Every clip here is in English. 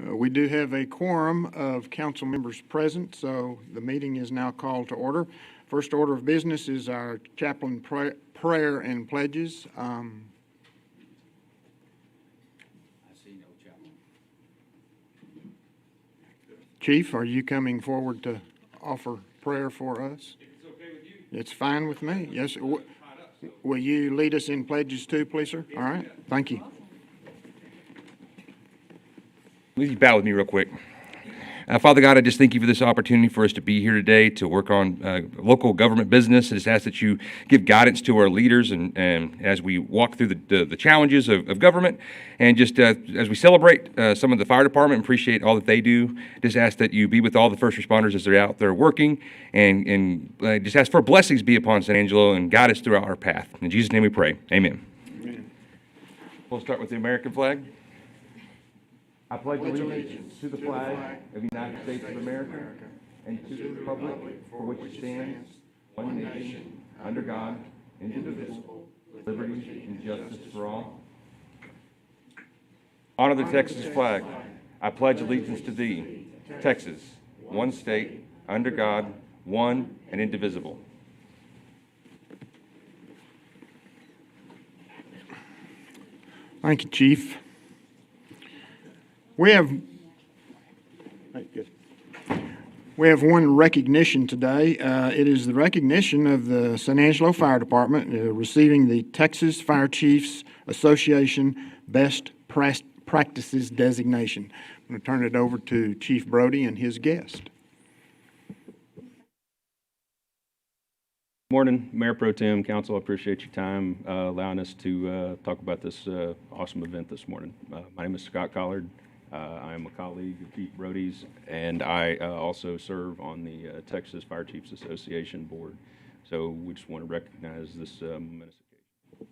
We do have a quorum of council members present, so the meeting is now called to order. First order of business is our chaplain prayer and pledges. I see no chaplain. Chief, are you coming forward to offer prayer for us? If it's okay with you. It's fine with me. Yes. Will you lead us in pledges too, please, sir? All right. Thank you. Will you bow with me real quick? Father God, I just thank you for this opportunity for us to be here today to work on local government business. I just ask that you give guidance to our leaders and as we walk through the challenges of government, and just as we celebrate some of the fire department, appreciate all that they do. Just ask that you be with all the first responders as they're out there working, and just ask for blessings be upon San Angelo and guide us throughout our path. In Jesus' name we pray. Amen. Amen. We'll start with the American flag. I pledge allegiance to the flag of the United States of America and to the republic for which it stands, one nation, under God, indivisible, with liberty and justice for all. Honor the Texas flag. I pledge allegiance to thee, Texas, one state, under God, one and indivisible. Thank you, Chief. We have one recognition today. It is the recognition of the San Angelo Fire Department receiving the Texas Fire Chiefs Association Best Practices designation. I'm going to turn it over to Chief Brody and his guest. Morning, Mayor Pro Tem, Council. I appreciate your time allowing us to talk about this awesome event this morning. My name is Scott Collard. I am a colleague of Chief Brody's, and I also serve on the Texas Fire Chiefs Association Board. So we just want to recognize this momentous occasion.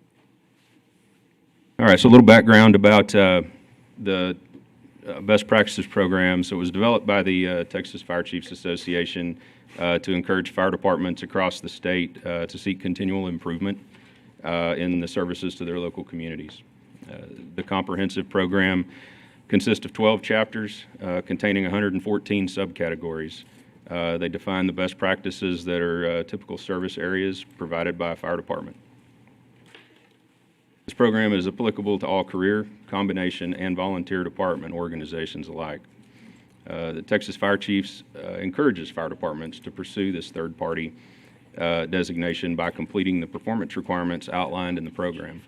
All right, so a little background about the Best Practices Program. So it was developed by the Texas Fire Chiefs Association to encourage fire departments across the state to seek continual improvement in the services to their local communities. The comprehensive program consists of 12 chapters containing 114 subcategories. They define the best practices that are typical service areas provided by a fire department. This program is applicable to all career, combination, and volunteer department organizations alike. The Texas Fire Chiefs encourages fire departments to pursue this third-party designation by completing the performance requirements outlined in the program.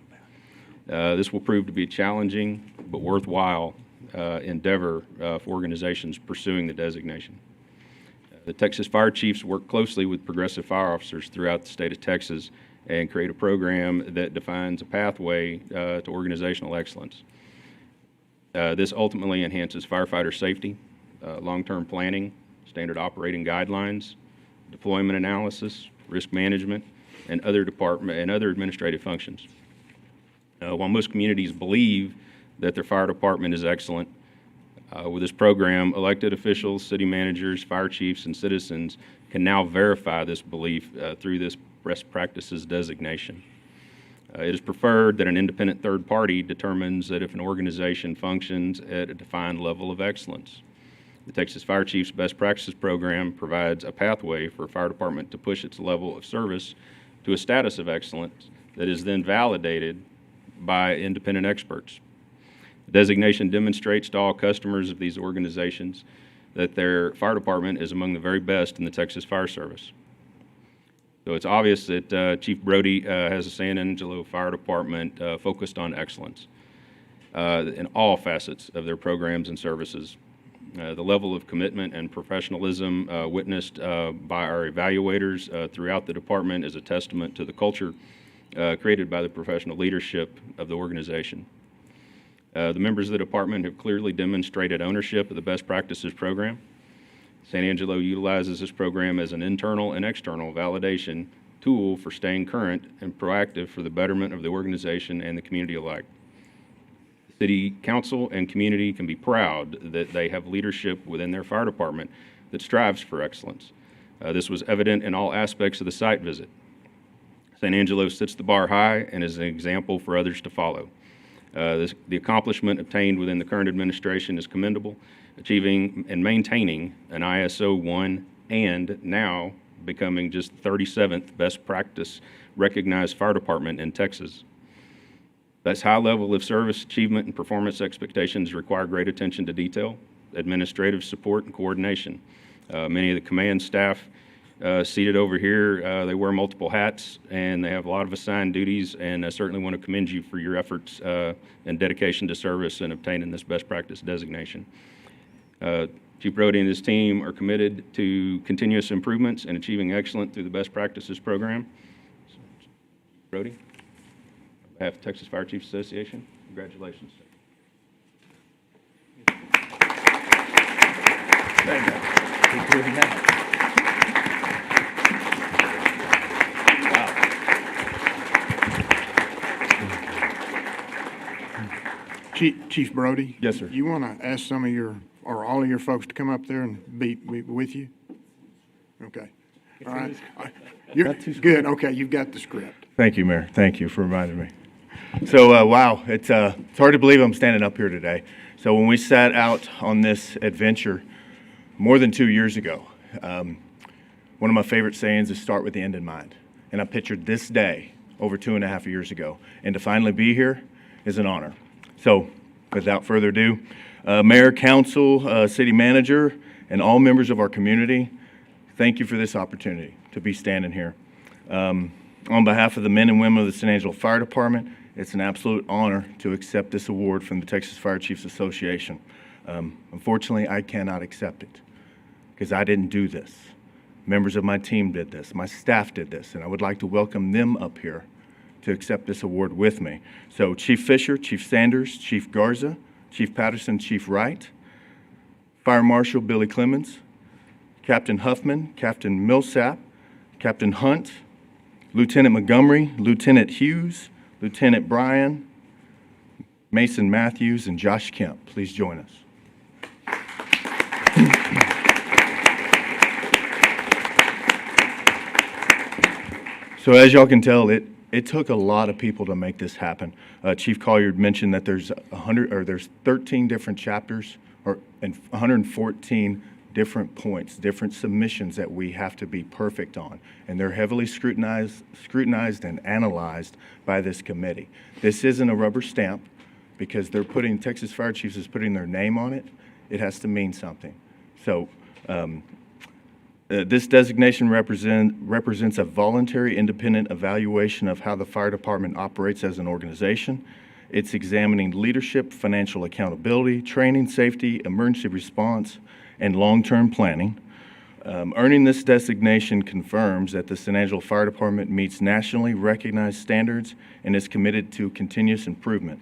This will prove to be a challenging but worthwhile endeavor for organizations pursuing the designation. The Texas Fire Chiefs work closely with progressive fire officers throughout the state of Texas and create a program that defines a pathway to organizational excellence. This ultimately enhances firefighter safety, long-term planning, standard operating guidelines, deployment analysis, risk management, and other administrative functions. While most communities believe that their fire department is excellent, with this program, elected officials, city managers, fire chiefs, and citizens can now verify this belief through this best practices designation. It is preferred that an independent third party determines that if an organization functions at a defined level of excellence. The Texas Fire Chiefs Best Practices Program provides a pathway for a fire department to push its level of service to a status of excellence that is then validated by independent experts. The designation demonstrates to all customers of these organizations that their fire department is among the very best in the Texas Fire Service. So it's obvious that Chief Brody has a San Angelo Fire Department focused on excellence in all facets of their programs and services. The level of commitment and professionalism witnessed by our evaluators throughout the department is a testament to the culture created by the professional leadership of the organization. The members of the department have clearly demonstrated ownership of the Best Practices Program. San Angelo utilizes this program as an internal and external validation tool for staying current and proactive for the betterment of the organization and the community alike. City council and community can be proud that they have leadership within their fire department that strives for excellence. This was evident in all aspects of the site visit. San Angelo sets the bar high and is an example for others to follow. The accomplishment obtained within the current administration is commendable, achieving and maintaining an ISO 1 and now becoming just 37th best practice recognized fire department in Texas. This high level of service achievement and performance expectations require great attention to detail, administrative support, and coordination. Many of the command staff seated over here, they wear multiple hats and they have a lot of assigned duties, and I certainly want to commend you for your efforts and dedication to service and obtaining this best practice designation. Chief Brody and his team are committed to continuous improvements and achieving excellence through the best practices program. Brody, on behalf of Texas Fire Chiefs Association, congratulations. Chief Brody? Yes, sir. You want to ask some of your, or all of your folks to come up there and be with you? Okay. All right. You're good. Okay, you've got the script. Thank you, Mayor. Thank you for reminding me. So, wow, it's hard to believe I'm standing up here today. So when we set out on this adventure more than 2 years ago, one of my favorite sayings is start with the end in mind. And I pictured this day over 2.5 years ago. And to finally be here is an honor. So without further ado, Mayor, Council, City Manager, and all members of our community, thank you for this opportunity to be standing here. On behalf of the men and women of the San Angelo Fire Department, it's an absolute honor to accept this award from the Texas Fire Chiefs Association. Unfortunately, I cannot accept it because I didn't do this. Members of my team did this. My staff did this, and I would like to welcome them up here to accept this award with me. So Chief Fisher, Chief Sanders, Chief Garza, Chief Patterson, Chief Wright, Fire Marshal Billy Clemens, Captain Huffman, Captain Millsap, Captain Hunt, Lieutenant Montgomery, Lieutenant Hughes, Lieutenant Bryan, Mason Matthews, and Josh Kemp. Please join us. So as y'all can tell, it took a lot of people to make this happen. Chief Collier mentioned that there's 13 different chapters and 114 different points, different submissions that we have to be perfect on. And they're heavily scrutinized and analyzed by this committee. This isn't a rubber stamp because Texas Fire Chiefs is putting their name on it. It has to mean something. So this designation represents a voluntary independent evaluation of how the fire department operates as an organization. It's examining leadership, financial accountability, training, safety, emergency response, and long-term planning. Earning this designation confirms that the San Angelo Fire Department meets nationally recognized standards and is committed to continuous improvement.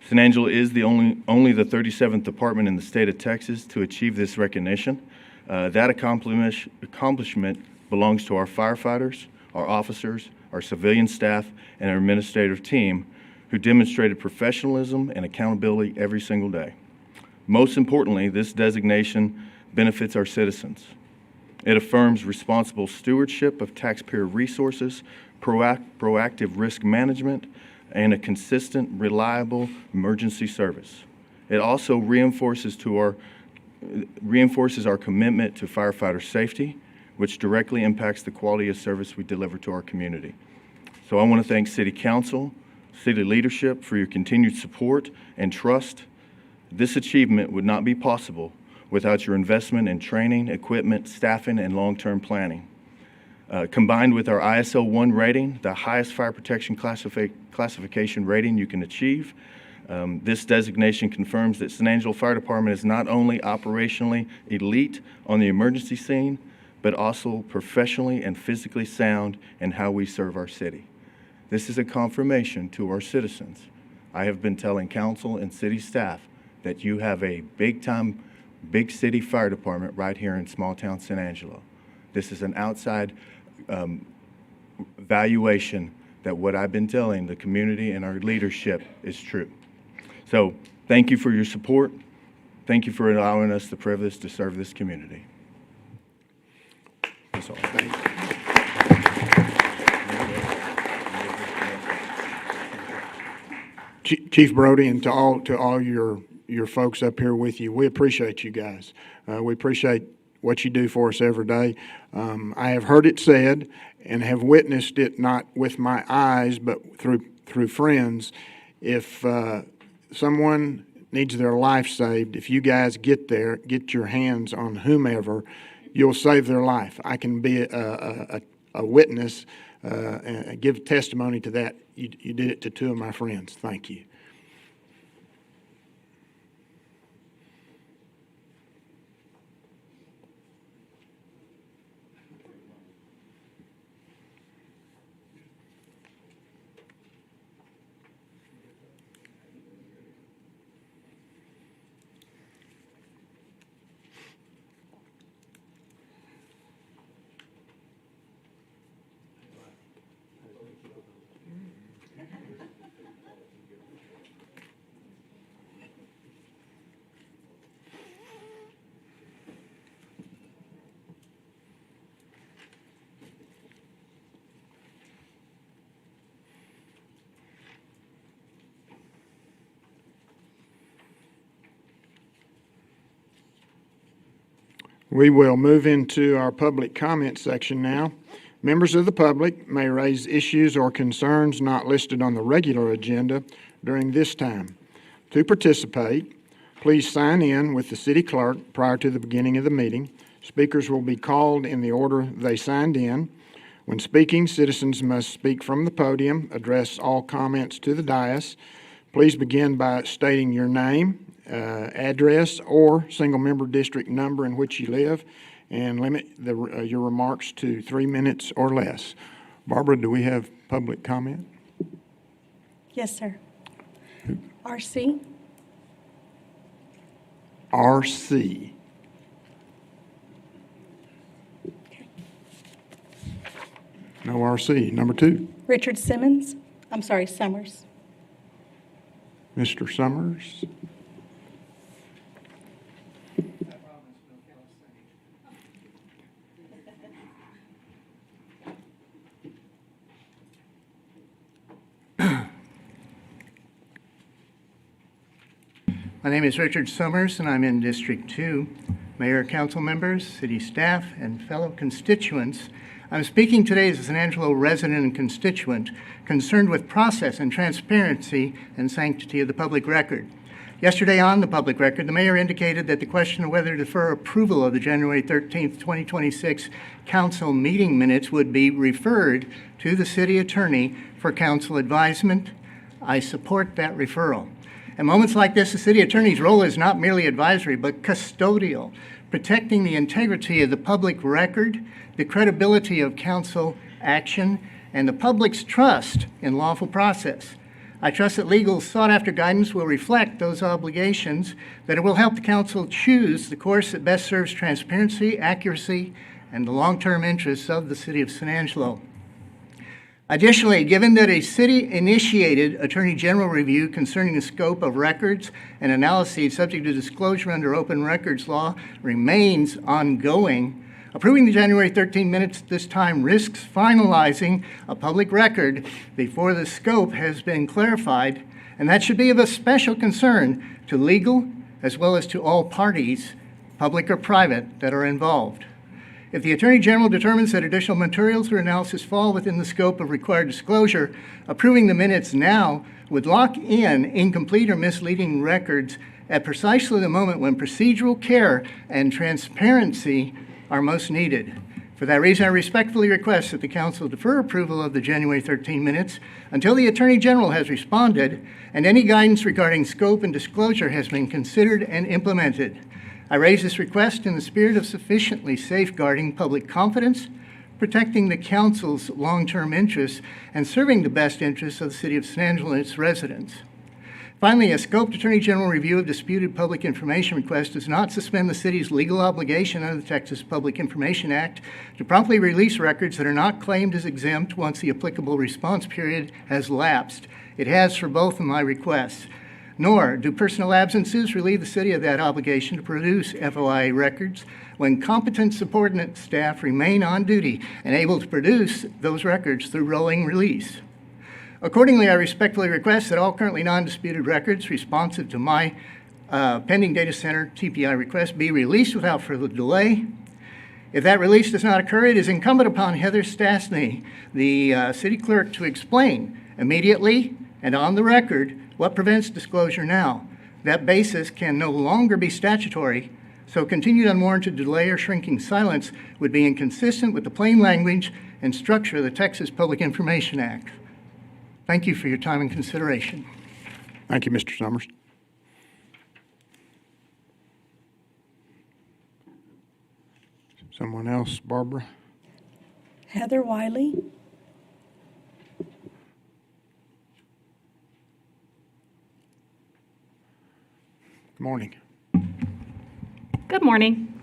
San Angelo is only the 37th department in the state of Texas to achieve this recognition. That accomplishment belongs to our firefighters, our officers, our civilian staff, and our administrative team who demonstrated professionalism and accountability every single day. Most importantly, this designation benefits our citizens. It affirms responsible stewardship of taxpayer resources, proactive risk management, and a consistent, reliable emergency service. It also reinforces our commitment to firefighter safety, which directly impacts the quality of service we deliver to our community. So I want to thank City Council, City leadership for your continued support and trust. This achievement would not be possible without your investment in training, equipment, staffing, and long-term planning. Combined with our ISO 1 rating, the highest fire protection classification rating you can achieve, this designation confirms that San Angelo Fire Department is not only operationally elite on the emergency scene, but also professionally and physically sound in how we serve our city. This is a confirmation to our citizens. I have been telling council and city staff that you have a big-time, big city fire department right here in small-town San Angelo. This is an outside valuation that what I've been telling the community and our leadership is true. So thank you for your support. Thank you for allowing us the privilege to serve this community. That's all. Chief Brody, and to all your folks up here with you. We appreciate you guys. We appreciate what you do for us every day. I have heard it said and have witnessed it, not with my eyes, but through friends. If someone needs their life saved, if you guys get there, get your hands on whomever, you'll save their life. I can be a witness and give testimony to that. You did it to two of my friends. Thank you. We will move into our public comment section now. Members of the public may raise issues or concerns not listed on the regular agenda during this time. To participate, please sign in with the city clerk prior to the beginning of the meeting. Speakers will be called in the order they signed in. When speaking, citizens must speak from the podium, address all comments to the dais. Please begin by stating your name, address, or single-member district number in which you live, and limit your remarks to 3 minutes or less. Barbara, do we have public comment? Yes, sir. RC? RC. No RC. Number 2. Richard Simmons? I'm sorry, Summers. Mr. Summers. My name is Richard Summers, and I'm in District 2. Mayor, council members, city staff, and fellow constituents, I'm speaking today as an Angelo resident and constituent concerned with process and transparency and sanctity of the public record. Yesterday on the public record, the mayor indicated that the question of whether to defer approval of the January 13th, 2026 council meeting minutes would be referred to the city attorney for council advisement. I support that referral. At moments like this, the city attorney's role is not merely advisory, but custodial, protecting the integrity of the public record, the credibility of council action, and the public's trust in lawful process. I trust that legal sought-after guidance will reflect those obligations, that it will help the council choose the course that best serves transparency, accuracy, and the long-term interests of the city of San Angelo. Additionally, given that a city-initiated Attorney General review concerning the scope of records and analyses subject to disclosure under open records law remains ongoing, approving the January 13 minutes at this time risks finalizing a public record before the scope has been clarified, and that should be of a special concern to legal as well as to all parties, public or private, that are involved. If the Attorney General determines that additional materials or analysis fall within the scope of required disclosure, approving the minutes now would lock in incomplete or misleading records at precisely the moment when procedural care and transparency are most needed. For that reason, I respectfully request that the council defer approval of the January 13 minutes until the Attorney General has responded and any guidance regarding scope and disclosure has been considered and implemented. I raise this request in the spirit of sufficiently safeguarding public confidence, protecting the council's long-term interests, and serving the best interests of the city of San Angelo and its residents. Finally, a scoped Attorney General review of disputed public information requests does not suspend the city's legal obligation under the Texas Public Information Act to promptly release records that are not claimed as exempt once the applicable response period has lapsed. It has for both of my requests. Nor do personal absences relieve the city of that obligation to produce FOIA records when competent subordinate staff remain on duty and able to produce those records through rolling release. Accordingly, I respectfully request that all currently non-disputed records responsive to my pending data center TPI request be released without further delay. If that release does not occur, it is incumbent upon Heather Stastny, the city clerk, to explain immediately and on the record what prevents disclosure now. That basis can no longer be statutory, so continued unwarranted delay or shrinking silence would be inconsistent with the plain language and structure of the Texas Public Information Act. Thank you for your time and consideration. Thank you, Mr. Summers. Someone else, Barbara? Heather Wiley. Good morning. Good morning.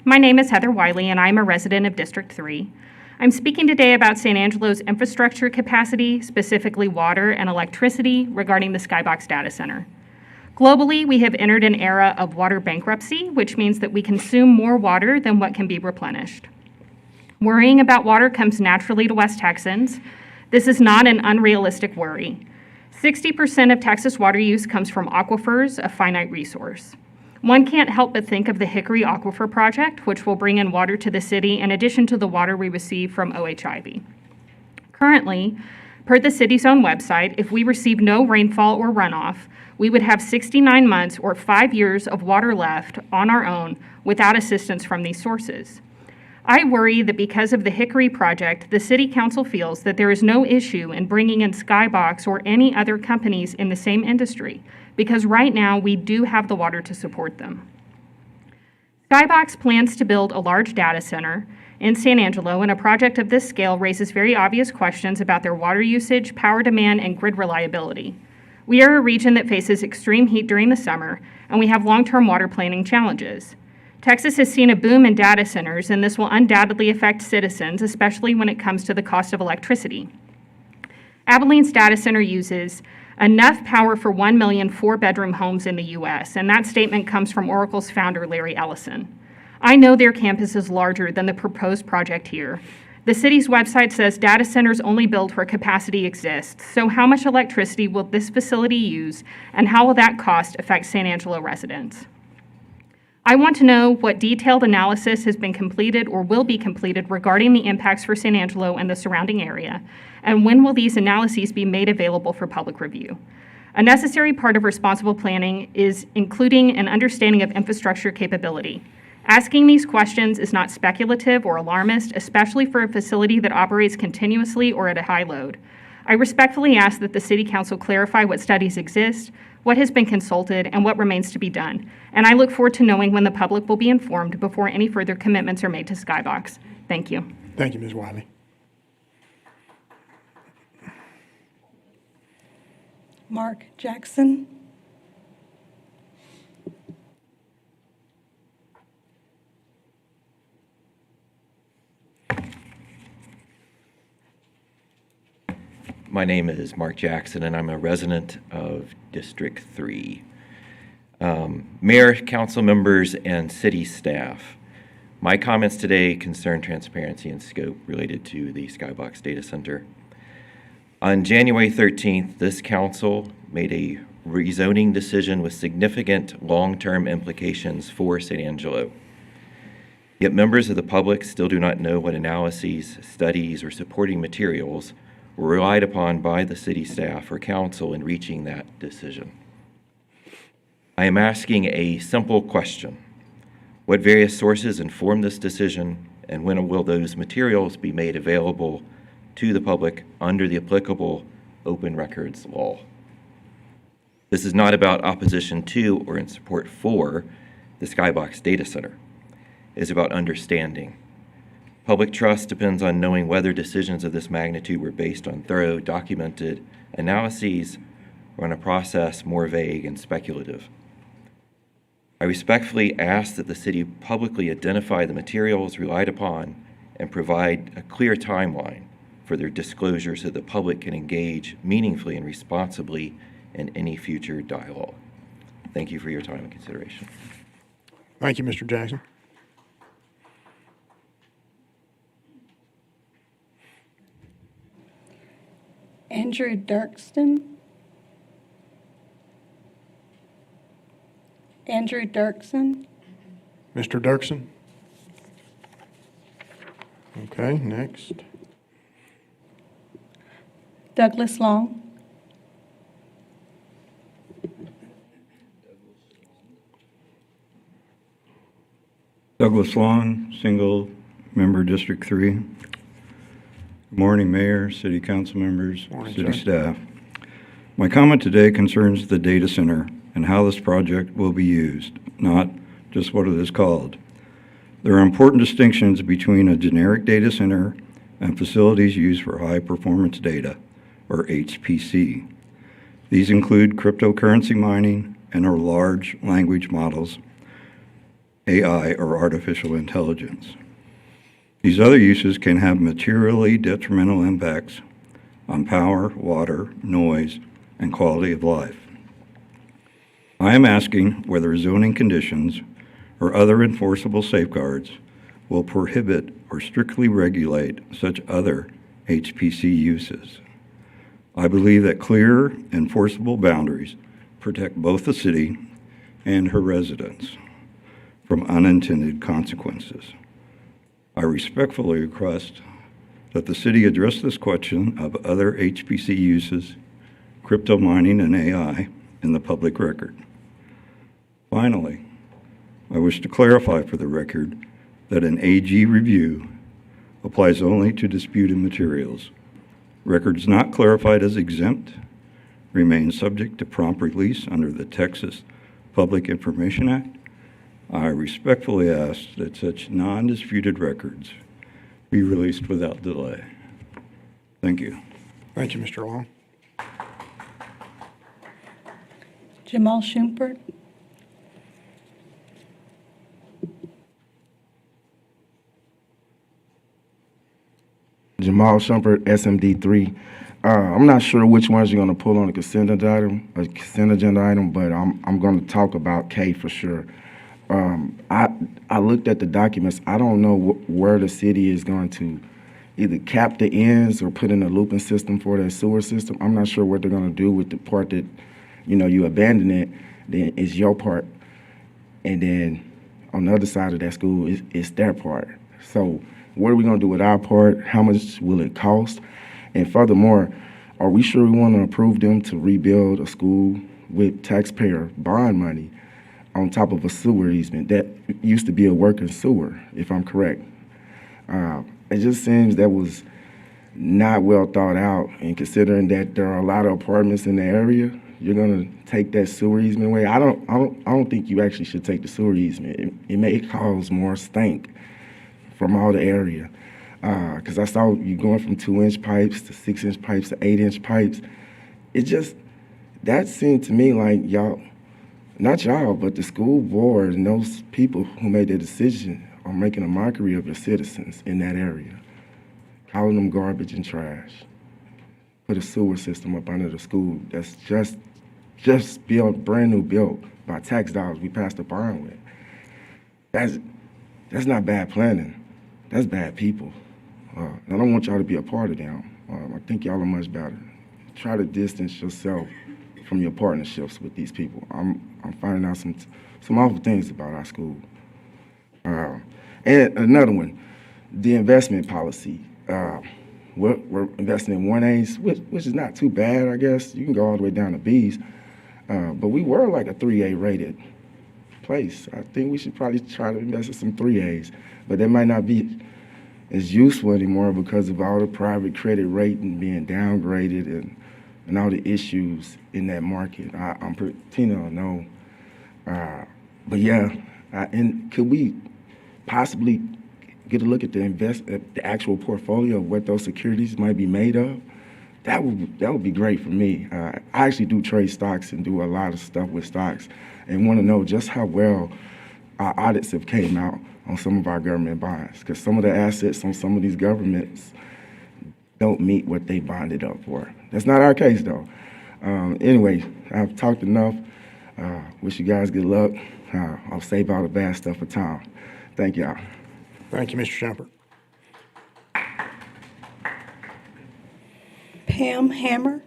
My name is Heather Wiley, and I'm a resident of District 3. I'm speaking today about San Angelo's infrastructure capacity, specifically water and electricity, regarding the Skybox data center. Globally, we have entered an era of water bankruptcy, which means that we consume more water than what can be replenished. Worrying about water comes naturally to West Texans. This is not an unrealistic worry. 60% of Texas water use comes from aquifers, a finite resource. One can't help but think of the Hickory Aquifer Project, which will bring in water to the city in addition to the water we receive from OHIV. Currently, per the city's own website, if we receive no rainfall or runoff, we would have 69 months or 5 years of water left on our own without assistance from these sources. I worry that because of the Hickory project, the City Council feels that there is no issue in bringing in Skybox or any other companies in the same industry, because right now we do have the water to support them. Skybox plans to build a large data center in San Angelo, and a project of this scale raises very obvious questions about their water usage, power demand, and grid reliability. We are a region that faces extreme heat during the summer, and we have long-term water planning challenges. Texas has seen a boom in data centers, and this will undoubtedly affect citizens, especially when it comes to the cost of electricity. Abilene's data center uses enough power for 1 million four-bedroom homes in the U.S., and that statement comes from Oracle's founder, Larry Ellison. I know their campus is larger than the proposed project here. The city's website says data centers only build where capacity exists, so how much electricity will this facility use, and how will that cost affect San Angelo residents? I want to know what detailed analysis has been completed or will be completed regarding the impacts for San Angelo and the surrounding area, and when will these analyses be made available for public review? A necessary part of responsible planning is including an understanding of infrastructure capability. Asking these questions is not speculative or alarmist, especially for a facility that operates continuously or at a high load. I respectfully ask that the City Council clarify what studies exist, what has been consulted, and what remains to be done. And I look forward to knowing when the public will be informed before any further commitments are made to Skybox. Thank you. Thank you, Ms. Wiley. Mark Jackson. My name is Mark Jackson, and I'm a resident of District 3. Mayor, council members, and city staff, my comments today concern transparency and scope related to the Skybox Data Center. On January 13th, this council made a rezoning decision with significant long-term implications for San Angelo. Yet members of the public still do not know what analyses, studies, or supporting materials were relied upon by the city staff or council in reaching that decision. I am asking a simple question. What various sources informed this decision, and when will those materials be made available to the public under the applicable open records law? This is not about opposition to or in support for the Skybox Data Center. It is about understanding. Public trust depends on knowing whether decisions of this magnitude were based on thorough, documented analyses or on a process more vague and speculative. I respectfully ask that the city publicly identify the materials relied upon and provide a clear timeline for their disclosure so the public can engage meaningfully and responsibly in any future dialogue. Thank you for your time and consideration. Thank you, Mr. Jackson. Angelo. Andrew Dirksen. Andrew Dirksen. Mr. Dirksen? Okay, next. Douglas Long. Douglas Long, single member, District 3. Good morning, Mayor, City Council members, Morning, City sir. staff. My comment today concerns the data center and how this project will be used, not just what it is called. There are important distinctions between a generic data center and facilities used for high-performance data, or HPC. These include cryptocurrency mining and our large language models, AI, or artificial intelligence. These other uses can have materially detrimental impacts on power, water, noise, and quality of life. I am asking whether zoning conditions or other enforceable safeguards will prohibit or strictly regulate such other HPC uses. I believe that clear, enforceable boundaries protect both the city and her residents from unintended consequences. I respectfully request that the city address this question of other HPC uses, crypto mining, and AI in the public record. Finally, I wish to clarify for the record that an AG review applies only to disputed materials. Records not clarified as exempt remain subject to prompt release under the Texas Public Information Act. I respectfully ask that such non-disputed records be released without delay. Thank you. Thank you, Mr. Long. Jamal Schumpert. Jamal Shumpert, SMD3. I'm not sure which ones you're going to pull on the consent agenda item, but I'm going to talk about K for sure. I looked at the documents. I don't know where the city is going to either cap the ends or put in a looping system for their sewer system. I'm not sure what they're going to do with the part that, you abandon it, then it's your part. And then on the other side of that school, it's their part. So what are we going to do with our part? How much will it cost? And furthermore, are we sure we want to approve them to rebuild a school with taxpayer bond money on top of a sewer easement that used to be a working sewer, if I'm correct? It just seems that was not well thought out, and considering that there are a lot of apartments in the area, you're gonna take that sewer easement away. I don't think you actually should take the sewer easement. It may cause more stink from all the area. Because I saw you going from 2-inch pipes to 6-inch pipes to 8-inch pipes. That seemed to me like y'all, not y'all, but the school board and those people who made the decision are making a mockery of your citizens in that area, calling them garbage and trash. Put a sewer system up under the school that's just built, brand new built by tax dollars we passed a bond with. That's not bad planning. That's bad people. I don't want y'all to be a part of them. I think y'all are much better. Try to distance yourself from your partnerships with these people. I'm finding out some awful things about our school. And another one, the investment policy. We're investing in 1As, which is not too bad, I guess. You can go all the way down to Bs. But we were like a 3A rated place. I think we should probably try to invest in some 3As. But that might not be as useful anymore because of all the private credit rating being downgraded and all the issues in that market. I'm pretty, Tina will know. But yeah, and could we possibly get a look at the actual portfolio of what those securities might be made of? That would be great for me. I actually do trade stocks and do a lot of stuff with stocks and want to know just how well our audits have came out on some of our government bonds, because some of the assets on some of these governments don't meet what they bonded up for. That's not our case, though. Anyway, I've talked enough. Wish you guys good luck. I'll save all the bad stuff for Tom. Thank y'all. Thank you, Mr. Shumpert. Pam Hammer.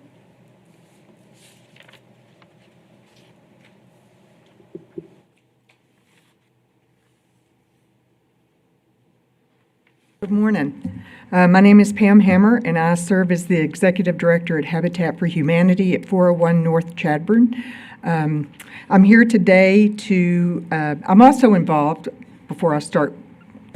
Good morning. My name is Pam Hammer, and I serve as the Executive Director at Habitat for Humanity at 401 North Chadbourn. I'm here today I'm also involved, before I start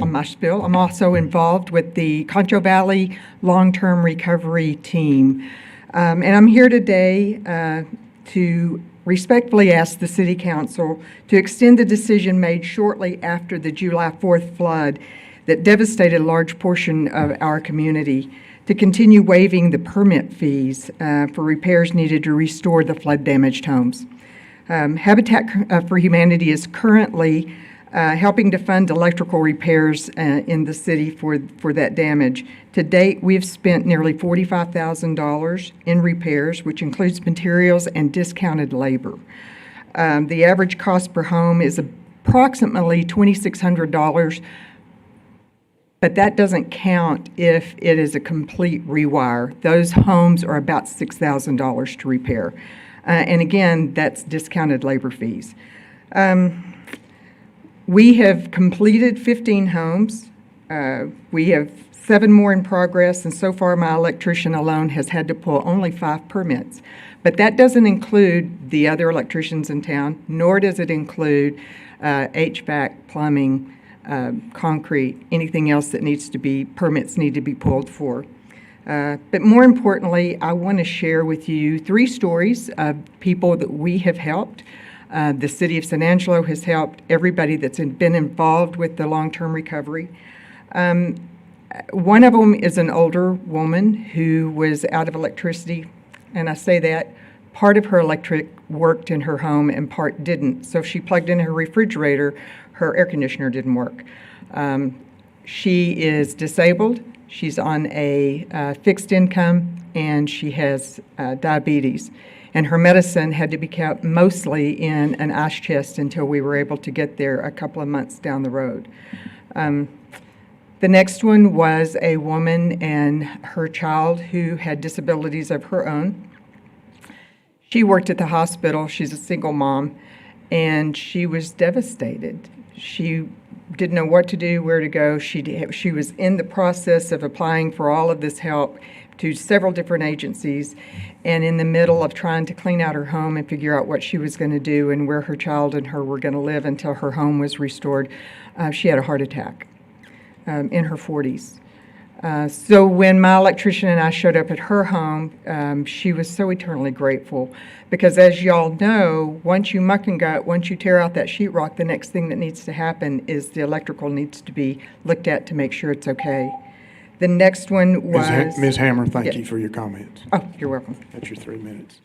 on my spiel, I'm also involved with the Concho Valley Long-Term Recovery Team. And I'm here today to respectfully ask the City Council to extend the decision made shortly after the July 4th flood that devastated a large portion of our community to continue waiving the permit fees for repairs needed to restore the flood-damaged homes. Habitat for Humanity is currently helping to fund electrical repairs in the city for that damage. To date, we have spent nearly $45,000 in repairs, which includes materials and discounted labor. The average cost per home is approximately $2,600, but that doesn't count if it is a complete rewire. Those homes are about $6,000 to repair. And again, that's discounted labor fees. We have completed 15 homes. We have 7 more in progress, and so far my electrician alone has had to pull only 5 permits. But that doesn't include the other electricians in town, nor does it include HVAC, plumbing, concrete, anything else that permits need to be pulled for. But more importantly, I want to share with you 3 stories of people that we have helped. The City of San Angelo has helped everybody that's been involved with the long-term recovery. One of them is an older woman who was out of electricity, and I say that part of her electric worked in her home and part didn't. So if she plugged in her refrigerator, her air conditioner didn't work. She is disabled. She's on a fixed income, and she has diabetes. And her medicine had to be kept mostly in an ice chest until we were able to get there a couple of months down the road. The next one was a woman and her child who had disabilities of her own. She worked at the hospital. She's a single mom, and she was devastated. She didn't know what to do, where to go. She was in the process of applying for all of this help to several different agencies, and in the middle of trying to clean out her home and figure out what she was going to do and where her child and her were going to live until her home was restored, she had a heart attack in her 40s. So when my electrician and I showed up at her home, she was so eternally grateful because, as y'all know, once you muck and gut, once you tear out that sheetrock, the next thing that needs to happen is the electrical needs to be looked at to make sure it's okay. The next one was... Ms. Hammer, thank Yeah. you for your comments. Oh, you're welcome. That's your 3 minutes.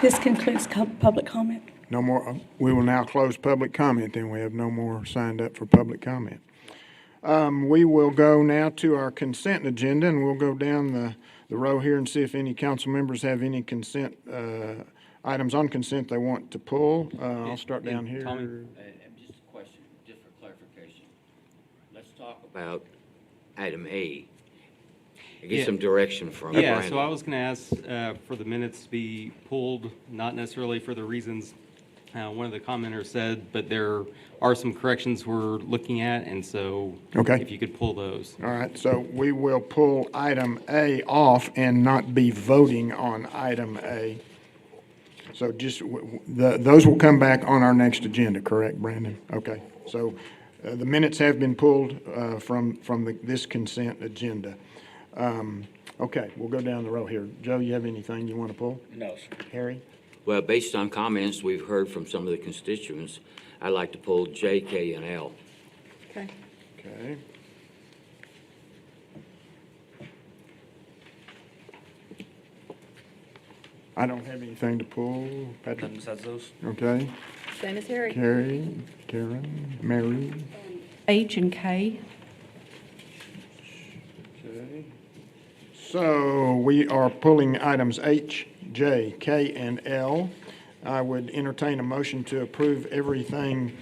This concludes public comment. No more, we will now close public comment, then we have no more signed up for public comment. We will go now to our consent agenda, and we'll go down the row here and see if any council members have any consent, items on consent they want to pull. I'll start down here. Tommy, just a question, just for clarification. Let's talk about item A. Get some direction from Yeah, Brandon. so I was going to ask for the minutes to be pulled, not necessarily for the reasons one of the commenters said, but there are some corrections we're looking at, and so Okay. if you could pull those. All right, so we will pull item A off and not be voting on item A. So just, those will come back on our next agenda, correct, Brandon? Okay, so the minutes have been pulled from this consent agenda. Okay, we'll go down the row here. Joe, you have anything you want to pull? No, sir. Harry? Well, based on comments we've heard from some of the constituents, I'd like to pull J, K, and L. Okay. Okay. I don't have anything to pull. Patrick? Besides those? Okay. Same as Harry. Carrie, Karen, Mary. H and K. Okay. So we are pulling items H, J, K, and L. I would entertain a motion to approve everything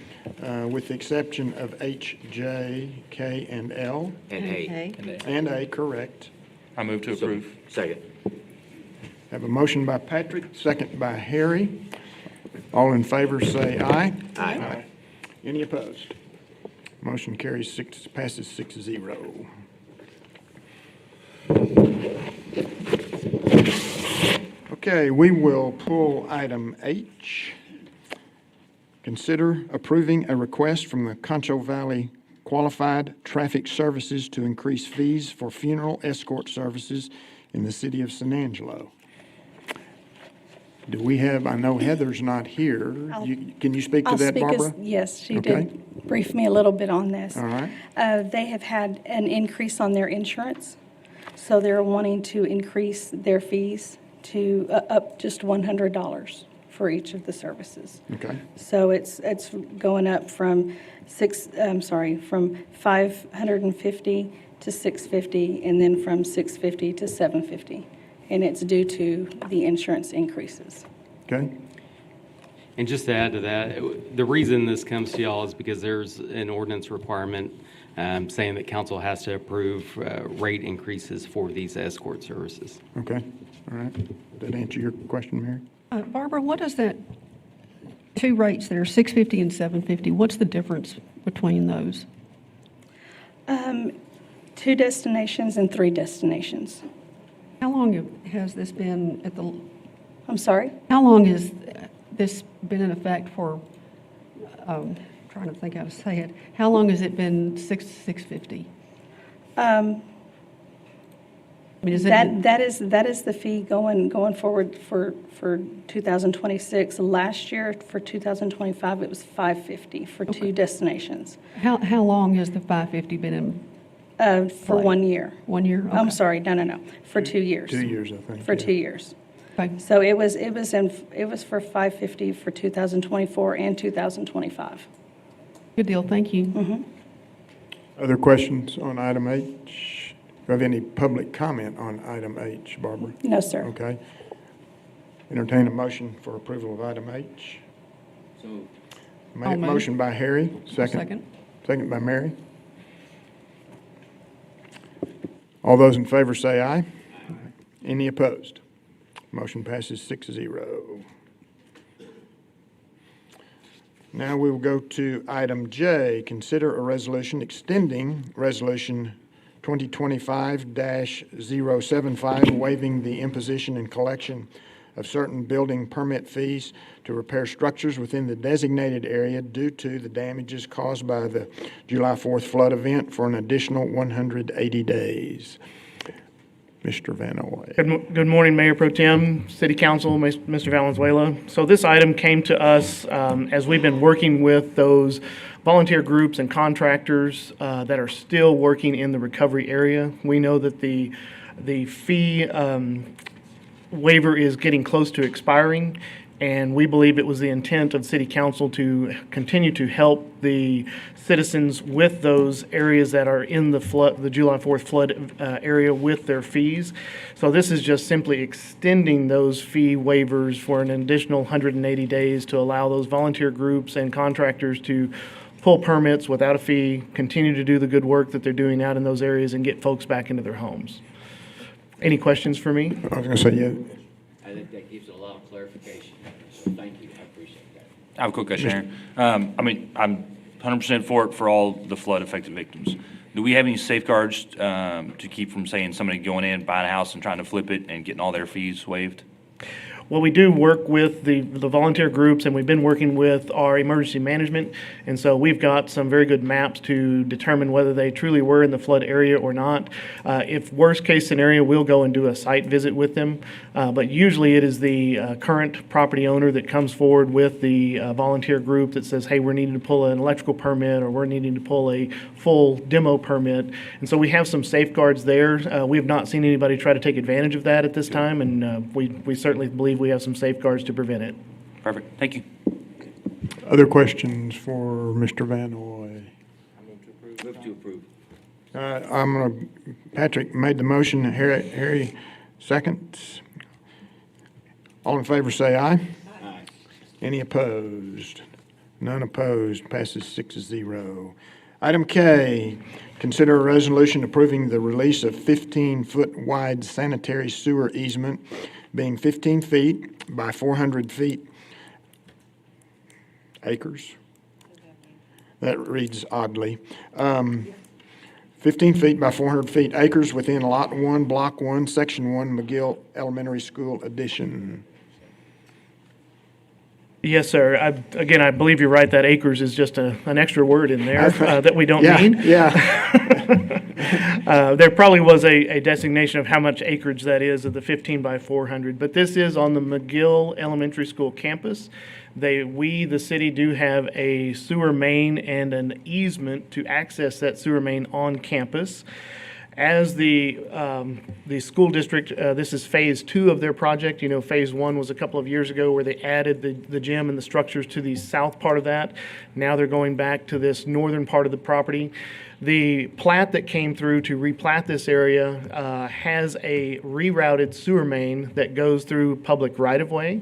with the exception of H, J, K, and L. And A. And A, correct. I move to approve. Second. Have a motion by Patrick, second by Harry. All in favor say aye. Aye. Any opposed? Motion carries passes 6-0. Okay, we will pull item H. Consider approving a request from the Concho Valley Qualified Traffic Services to increase fees for funeral escort services in the city of San Angelo. Do we have, I know Heather's not here. Can you speak to I'll that, speak as, Barbara? yes, she Okay. did brief me a little bit on this. All right. They have had an increase on their insurance, so they're wanting to increase their fees to up just $100 for each of the services. Okay. So it's going up from from 550 to 650, and then from 650 to 750. And it's due to the insurance increases. Okay. And just to add to that, the reason this comes to y'all is because there's an ordinance requirement saying that council has to approve rate increases for these escort services. Okay. All right. Did that answer your question, Mary? Barbara, what is that, two rates there, 650 and 750, what's the difference between those? 2 destinations and 3 destinations. How long has this been at the, I'm sorry? how long has this been in effect for, trying to think how to say it, how long has it been 650? I mean, is it? That is the fee going forward for 2026. Last year, for 2025, it was 550 for 2 destinations. How long has the 550 been in? For 1 year. 1 year? I'm Okay. sorry, no, for 2 years. 2 years, I think. For yeah. 2 years. Okay. So it was for 550 for 2024 and 2025. Good deal, thank you. Other questions on item H? Do you have any public comment on item H, Barbara? No, sir. Okay. Entertain a motion for approval of item H. So, I'll move. Motion by Harry, second. Second. Second by Mary. All those in favor say aye. Any opposed? Motion passes 6-0. Now we will go to item J, consider a resolution extending Resolution 2025-075, waiving the imposition and collection of certain building permit fees to repair structures within the designated area due to the damages caused by the July 4th flood event for an additional 180 days. Mr. Van Oy. Good morning, Mayor Pro Tem, City Council, Mr. Valenzuela. So this item came to us as we've been working with those volunteer groups and contractors that are still working in the recovery area. We know that the fee waiver is getting close to expiring, and we believe it was the intent of City Council to continue to help the citizens with those areas that are in the flood, the July 4th flood area with their fees. So this is just simply extending those fee waivers for an additional 180 days to allow those volunteer groups and contractors to pull permits without a fee, continue to do the good work that they're doing out in those areas, and get folks back into their homes. Any questions for me? I was going to say, yeah. I think that gives a lot of clarification, so thank you, I appreciate that. I have a quick question, Aaron. I'm 100% for it for all the flood-affected victims. Do we have any safeguards to keep from saying somebody going in, buying a house and trying to flip it and getting all their fees waived? Well, we do work with the volunteer groups, and we've been working with our emergency management, and so we've got some very good maps to determine whether they truly were in the flood area or not. If worst-case scenario, we'll go and do a site visit with them, but usually it is the current property owner that comes forward with the volunteer group that says, hey, we're needing to pull an electrical permit, or we're needing to pull a full demo permit, and so we have some safeguards there. We have not seen anybody try to take advantage of that at this time, and we certainly believe we have some safeguards to prevent it. Perfect, thank you. Other questions for Mr. Van Oy? Move to approve. Patrick made the motion, Harry seconds. All in favor say aye. Aye. Any opposed? None opposed, passes 6-0. Item K, consider a resolution approving the release of 15-foot wide sanitary sewer easement being 15 feet by 400 feet acres. That reads oddly. 15 feet by 400 feet acres within Lot 1, Block 1, Section 1, McGill Elementary School addition. Yes, sir. Again, I believe you're right, that acres is just an extra word in there that we don't Yeah, mean. yeah. There probably was a designation of how much acreage that is of the 15 by 400, but this is on the McGill Elementary School campus. The city, do have a sewer main and an easement to access that sewer main on campus. As the school district, this is phase 2 of their project. You know, phase 1 was a couple of years ago where they added the gym and the structures to the south part of that. Now they're going back to this northern part of the property. The plat that came through to replat this area has a rerouted sewer main that goes through public right-of-way.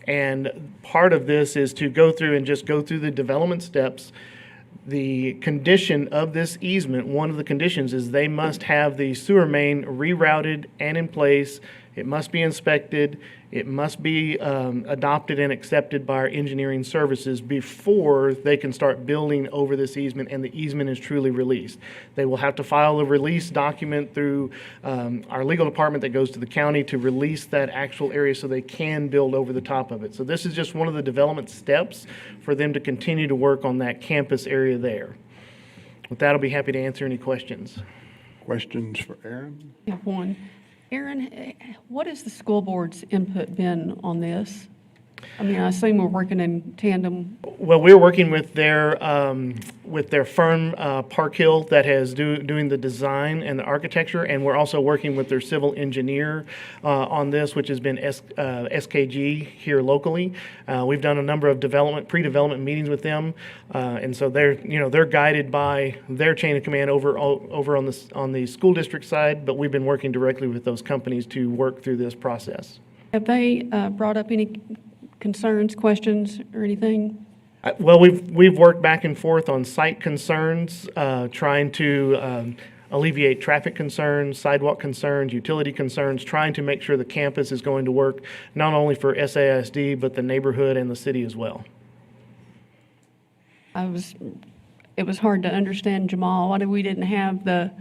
And part of this is to go through and just go through the development steps. The condition of this easement, one of the conditions is they must have the sewer main rerouted and in place. It must be inspected. It must be adopted and accepted by our engineering services before they can start building over this easement and the easement is truly released. They will have to file a release document through our legal department that goes to the county to release that actual area so they can build over the top of it. So this is just one of the development steps for them to continue to work on that campus area there. With that, I'll be happy to answer any questions. Questions for Aaron? I have one. Aaron, what has the school board's input been on this? I mean, I assume we're working in tandem. Well, we're working with their firm, Park Hill, that has doing the design and the architecture, and we're also working with their civil engineer on this, which has been SKG here locally. We've done a number of pre-development meetings with them, and so they're guided by their chain of command over on the school district side, but we've been working directly with those companies to work through this process. Have they brought up any concerns, questions, or anything? Well, we've worked back and forth on site concerns, trying to alleviate traffic concerns, sidewalk concerns, utility concerns, trying to make sure the campus is going to work not only for SAISD, but the neighborhood and the city as well. It was hard to understand Jamal. We didn't have the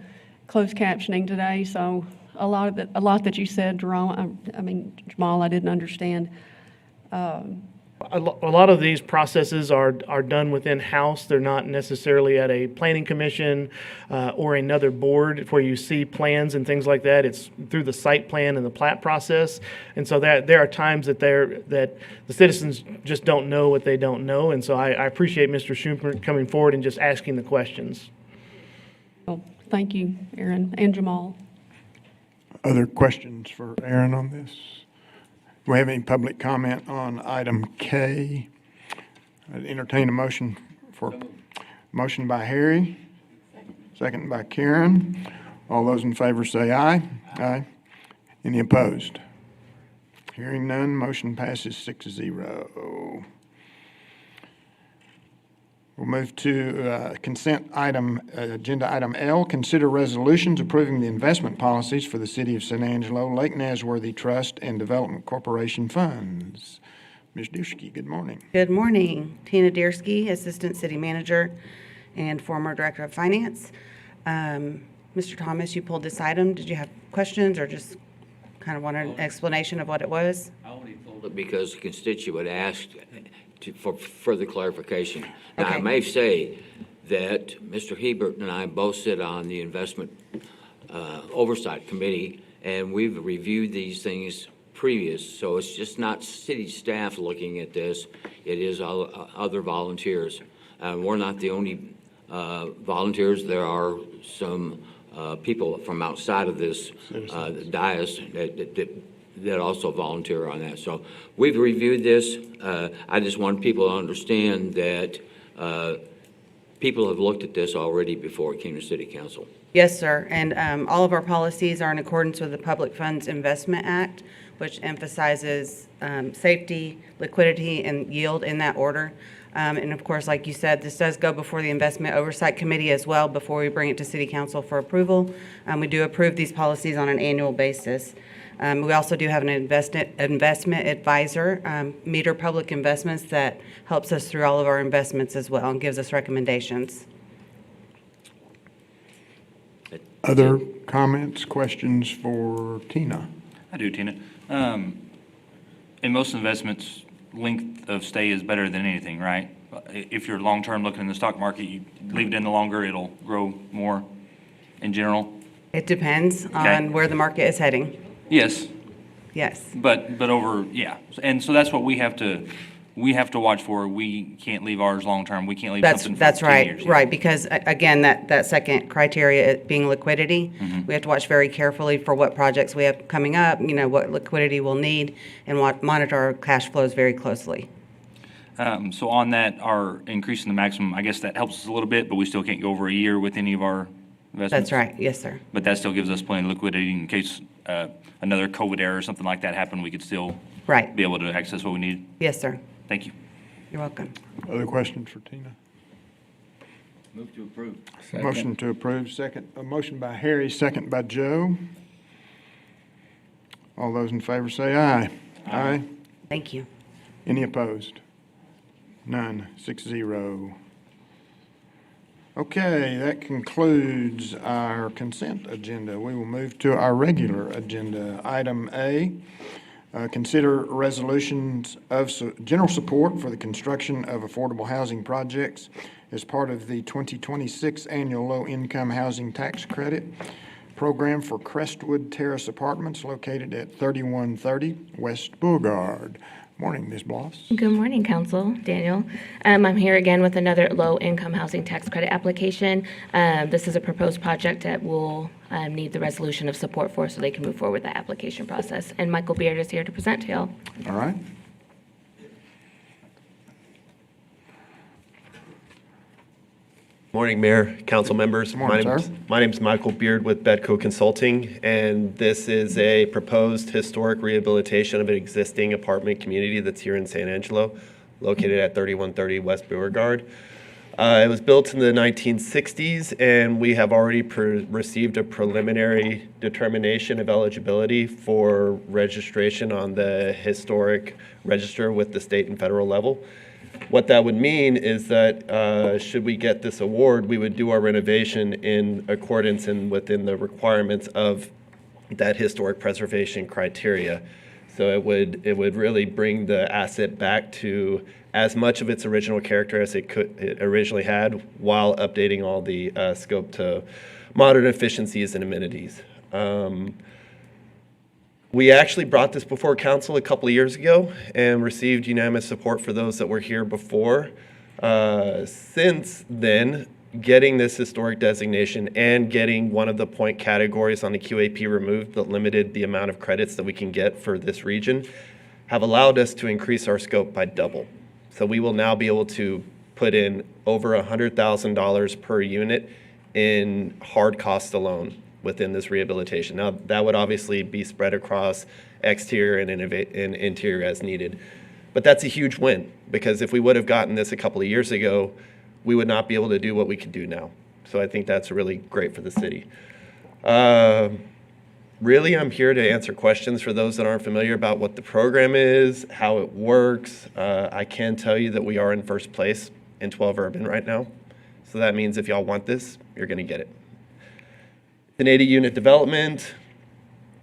closed captioning today, so a lot that you said, Jamal, I didn't understand. A lot of these processes are done within house. They're not necessarily at a planning commission or another board where you see plans and things like that. It's through the site plan and the plat process. And so that there are times that the citizens just don't know what they don't know. And so I appreciate Mr. Schumer coming forward and just asking the questions. Well, thank you, Aaron and Jamal. Other questions for Aaron on this? Do we have any public comment on item K? I'd entertain a motion by Harry, second by Karen. All those in favor say aye. Aye. Any opposed? Hearing none, motion passes 6-0. We'll move to consent item, agenda item L, consider resolutions approving the investment policies for the City of San Angelo, Lake Nasworthy Trust, and Development Corporation funds. Ms. Dusky, good morning. Good morning. Tina Diersky, Assistant City Manager and former Director of Finance. Mr. Thomas, you pulled this item. Did you have questions or just kind of wanted an explanation of what it was? I only pulled it because a constituent asked for further clarification. Now, Okay. I may say that Mr. Hebert and I both sit on the Investment Oversight Committee, and we've reviewed these things previous, so it's just not city staff looking at this. It is other volunteers. We're not the only volunteers. There are some people from outside of this dais that also volunteer on that. So we've reviewed this. I just want people to understand that people have looked at this already before it came to City Council. Yes, sir. And all of our policies are in accordance with the Public Funds Investment Act, which emphasizes safety, liquidity, and yield in that order. And of course, like you said, this does go before the Investment Oversight Committee as well before we bring it to City Council for approval. We do approve these policies on an annual basis. We also do have an investment advisor, Meter Public Investments, that helps us through all of our investments as well and gives us recommendations. Other comments, questions for Tina? I do, Tina. In most investments, length of stay is better than anything, right? If you're long-term looking in the stock market, you leave it in the longer, it'll grow more in general? It depends on where the market is heading. Yes. Yes. But over, yeah. And so that's what we have to watch for. We can't leave ours long-term. We can't leave something for 10 years. That's right, because again, that second criteria being liquidity, we have to watch very carefully for what projects we have coming up, what liquidity we'll need, and monitor our cash flows very closely. So on that, our increasing the maximum, I guess that helps us a little bit, but we still can't go over a year with any of our investments? That's right, yes, sir. But that still gives us plenty of liquidity in case another COVID era or something like that happened, we could still be able to access what we need? Yes, sir. Thank you. You're welcome. Other questions for Tina? Move to approve. Motion to approve, second. A motion by Harry, second by Joe. All those in favor say aye. Aye. Thank you. Any opposed? None. 6-0. Okay, that concludes our consent agenda. We will move to our regular agenda. Item A, consider resolutions of general support for the construction of affordable housing projects as part of the 2026 annual low-income housing tax credit program for Crestwood Terrace Apartments located at 3130 West Boulevard. Morning, Ms. Bloss. Good morning, Council. Daniel. I'm here again with another low-income housing tax credit application. This is a proposed project that will need the resolution of support for so they can move forward with the application process. And Michael Beard is here to present to y'all. All right. Morning, Mayor, council members. Morning, My name's Michael Beard with Bedco Consulting, and this is a proposed historic rehabilitation of an existing apartment community that's here in San Angelo, located at 3130 West Beauregard. It was built in the 1960s, and we have already received a preliminary determination of eligibility for registration on the historic register with the state and federal level. What that would mean is that should we get this award, we would do our renovation in accordance and within the requirements of that historic preservation criteria. So it would really bring the asset back to as much of its original character as it originally had, while updating all the scope to modern efficiencies and amenities. We actually brought this before council a couple of years ago and received unanimous support for those that were here before. Since then, getting this historic designation and getting one of the point categories on the QAP removed that limited the amount of credits that we can get for this region have allowed us to increase our scope by double. So we will now be able to put in over $100,000 per unit in hard cost alone within this rehabilitation. Now, that would obviously be spread across exterior and interior as needed. But that's a huge win, because if we would have gotten this a couple of years ago, we would not be able to do what we can do now. So I think that's really great for the city. Really, I'm here to answer questions for those that aren't familiar about what the program is, how it works. I can tell you that we are in first place in 12 Urban right now. So that means if y'all want this, you're gonna get it. It's an 80-unit development.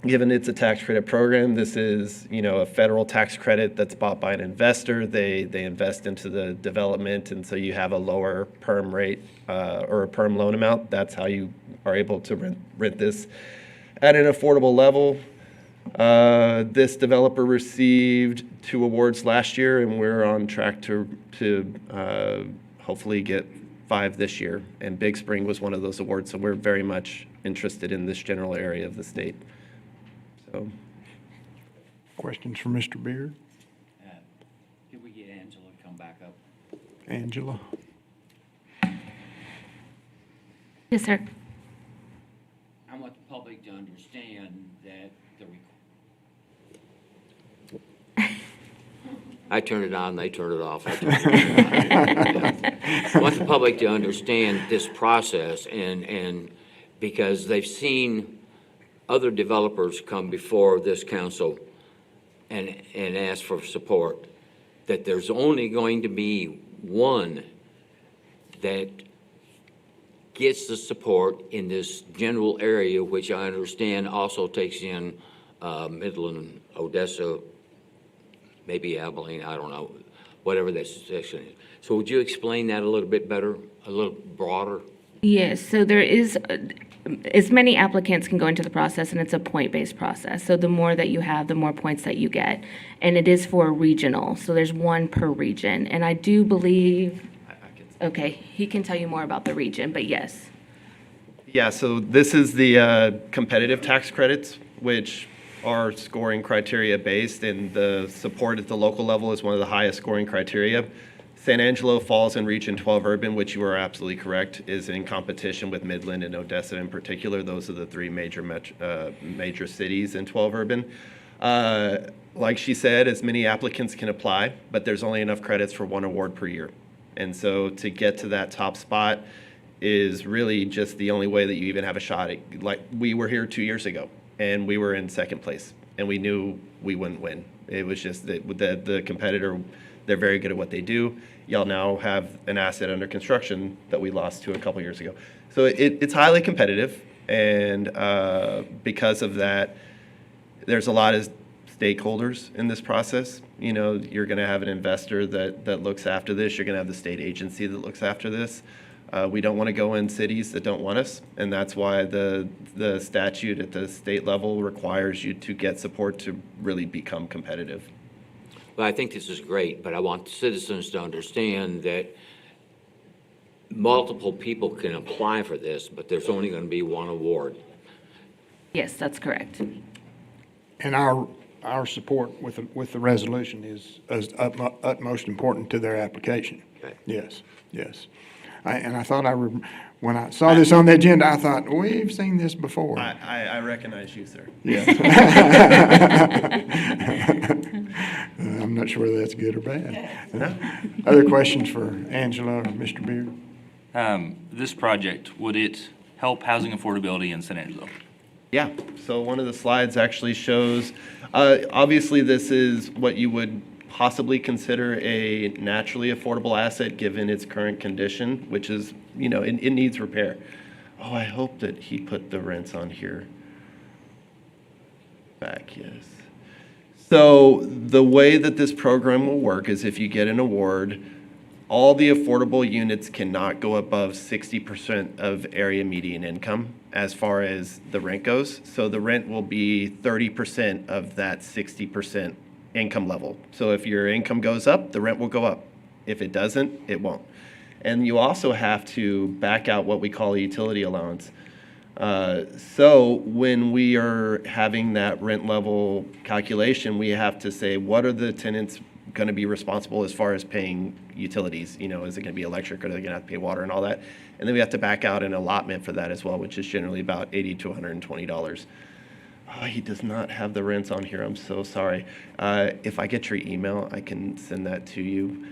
Given it's a tax credit program, this is, a federal tax credit that's bought by an investor. They invest into the development, and so you have a lower perm rate or a perm loan amount. That's how you are able to rent this at an affordable level. This developer received 2 awards last year, and we're on track to hopefully get 5 this year. And Big Spring was one of those awards, so we're very much interested in this general area of the state. So, questions for Mr. Beard? Could we get Angela to come back up? Angela? Yes, sir. I want the public to understand that I turn it on, they turn it off. I turn it on. I want the public to understand this process and because they've seen other developers come before this council and ask for support, that there's only going to be one that gets the support in this general area, which I understand also takes in Midland, Odessa, maybe Abilene, I don't know, whatever that section is. So would you explain that a little bit better, a little broader? Yes, so there is, as many applicants can go into the process, and it's a point-based process. So the more that you have, the more points that you get. And it is for regional, so there's one per region. And I do believe, okay, he can tell you more about the region, but yes. Yeah, so this is the competitive tax credits, which are scoring criteria based, and the support at the local level is one of the highest scoring criteria. San Angelo falls in Region 12 Urban, which you are absolutely correct, is in competition with Midland and Odessa in particular. Those are the three major cities in 12 Urban. Like she said, as many applicants can apply, but there's only enough credits for one award per year. And so to get to that top spot is really just the only way that you even have a shot. Like, we were here 2 years ago, and we were in second place, and we knew we wouldn't win. It was just that the competitor, they're very good at what they do. Y'all now have an asset under construction that we lost to a couple years ago. So it's highly competitive, and because of that, there's a lot of stakeholders in this process. You know, you're going to have an investor that looks after this. You're going to have the state agency that looks after this. We don't want to go in cities that don't want us, and that's why the statute at the state level requires you to get support to really become competitive. Well, I think this is great, but I want citizens to understand that multiple people can apply for this, but there's only going to be one award. Yes, that's correct. And our support with the resolution is utmost important to their application. Okay. Yes, yes. I thought when I saw this on the agenda, I thought, we've seen this before. I recognize you, sir. Yes. I'm not sure whether that's good or bad. Other questions for Angela or Mr. Beard? This project, would it help housing affordability in San Angelo? Yeah, so one of the slides actually shows, obviously this is what you would possibly consider a naturally affordable asset given its current condition, which is, you know, it needs repair. Oh, I hope that he put the rents on here. Back, yes. So the way that this program will work is if you get an award, all the affordable units cannot go above 60% of area median income as far as the rent goes. So the rent will be 30% of that 60% income level. So if your income goes up, the rent will go up. If it doesn't, it won't. And you also have to back out what we call a utility allowance. So when we are having that rent level calculation, we have to say, what are the tenants going to be responsible as far as paying utilities? You know, is it going to be electric, or are they going to have to pay water and all that? And then we have to back out an allotment for that as well, which is generally about $80 to $120. Oh, he does not have the rents on here. I'm so sorry. If I get your email, I can send that to you.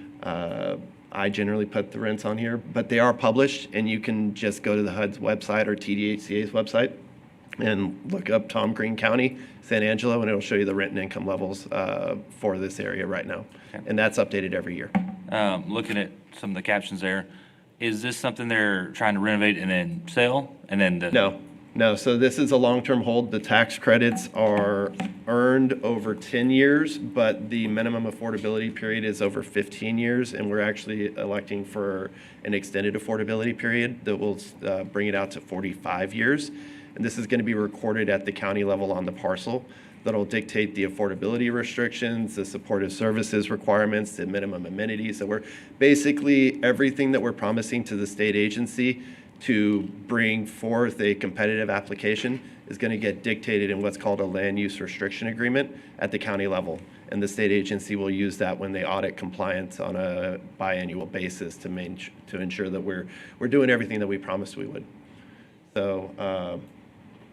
I generally put the rents on here, but they are published, and you can just go to the HUD's website or TDHCA's website and look up Tom Green County, San Angelo, and it'll show you the rent and income levels for this area right now. Okay. And that's updated every year. Looking at some of the captions there, is this something they're trying to renovate and then sell? And then No, so this is a long-term hold. The tax credits are earned over 10 years, but the minimum affordability period is over 15 years, and we're actually electing for an extended affordability period that will bring it out to 45 years. And this is going to be recorded at the county level on the parcel. That'll dictate the affordability restrictions, the supportive services requirements, the minimum amenities. So we're basically everything that we're promising to the state agency to bring forth a competitive application is going to get dictated in what's called a land use restriction agreement at the county level. And the state agency will use that when they audit compliance on a biannual basis to ensure that we're doing everything that we promised we would. So,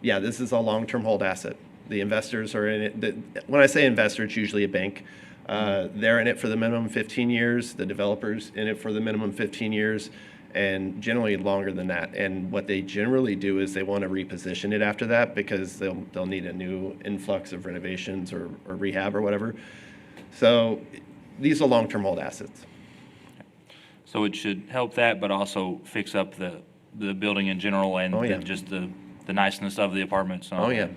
yeah, this is a long-term hold asset. The investors are in it. When I say investor, it's usually a bank. They're in it for the minimum 15 years, the developer's in it for the minimum 15 years, and generally longer than that. And what they generally do is they want to reposition it after that because they'll need a new influx of renovations or rehab or whatever. So these are long-term hold assets. So it should help that, but also fix up the building in general and Oh, yeah. just the niceness of the apartments. Oh, yeah.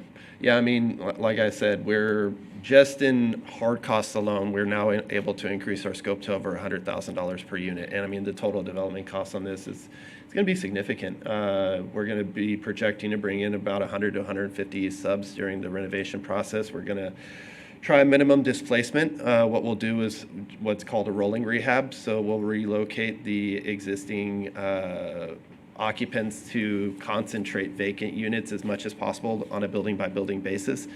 Yeah, I mean, like I said, we're just in hard costs alone, we're now able to increase our scope to over $100,000 per unit. And I mean, the total development cost on this it's going to be significant. We're going to be projecting to bring in about 100 to 150 subs during the renovation process. We're going to try minimum displacement. What we'll do is what's called a rolling rehab. So we'll relocate the existing occupants to concentrate vacant units as much as possible on a building by building basis.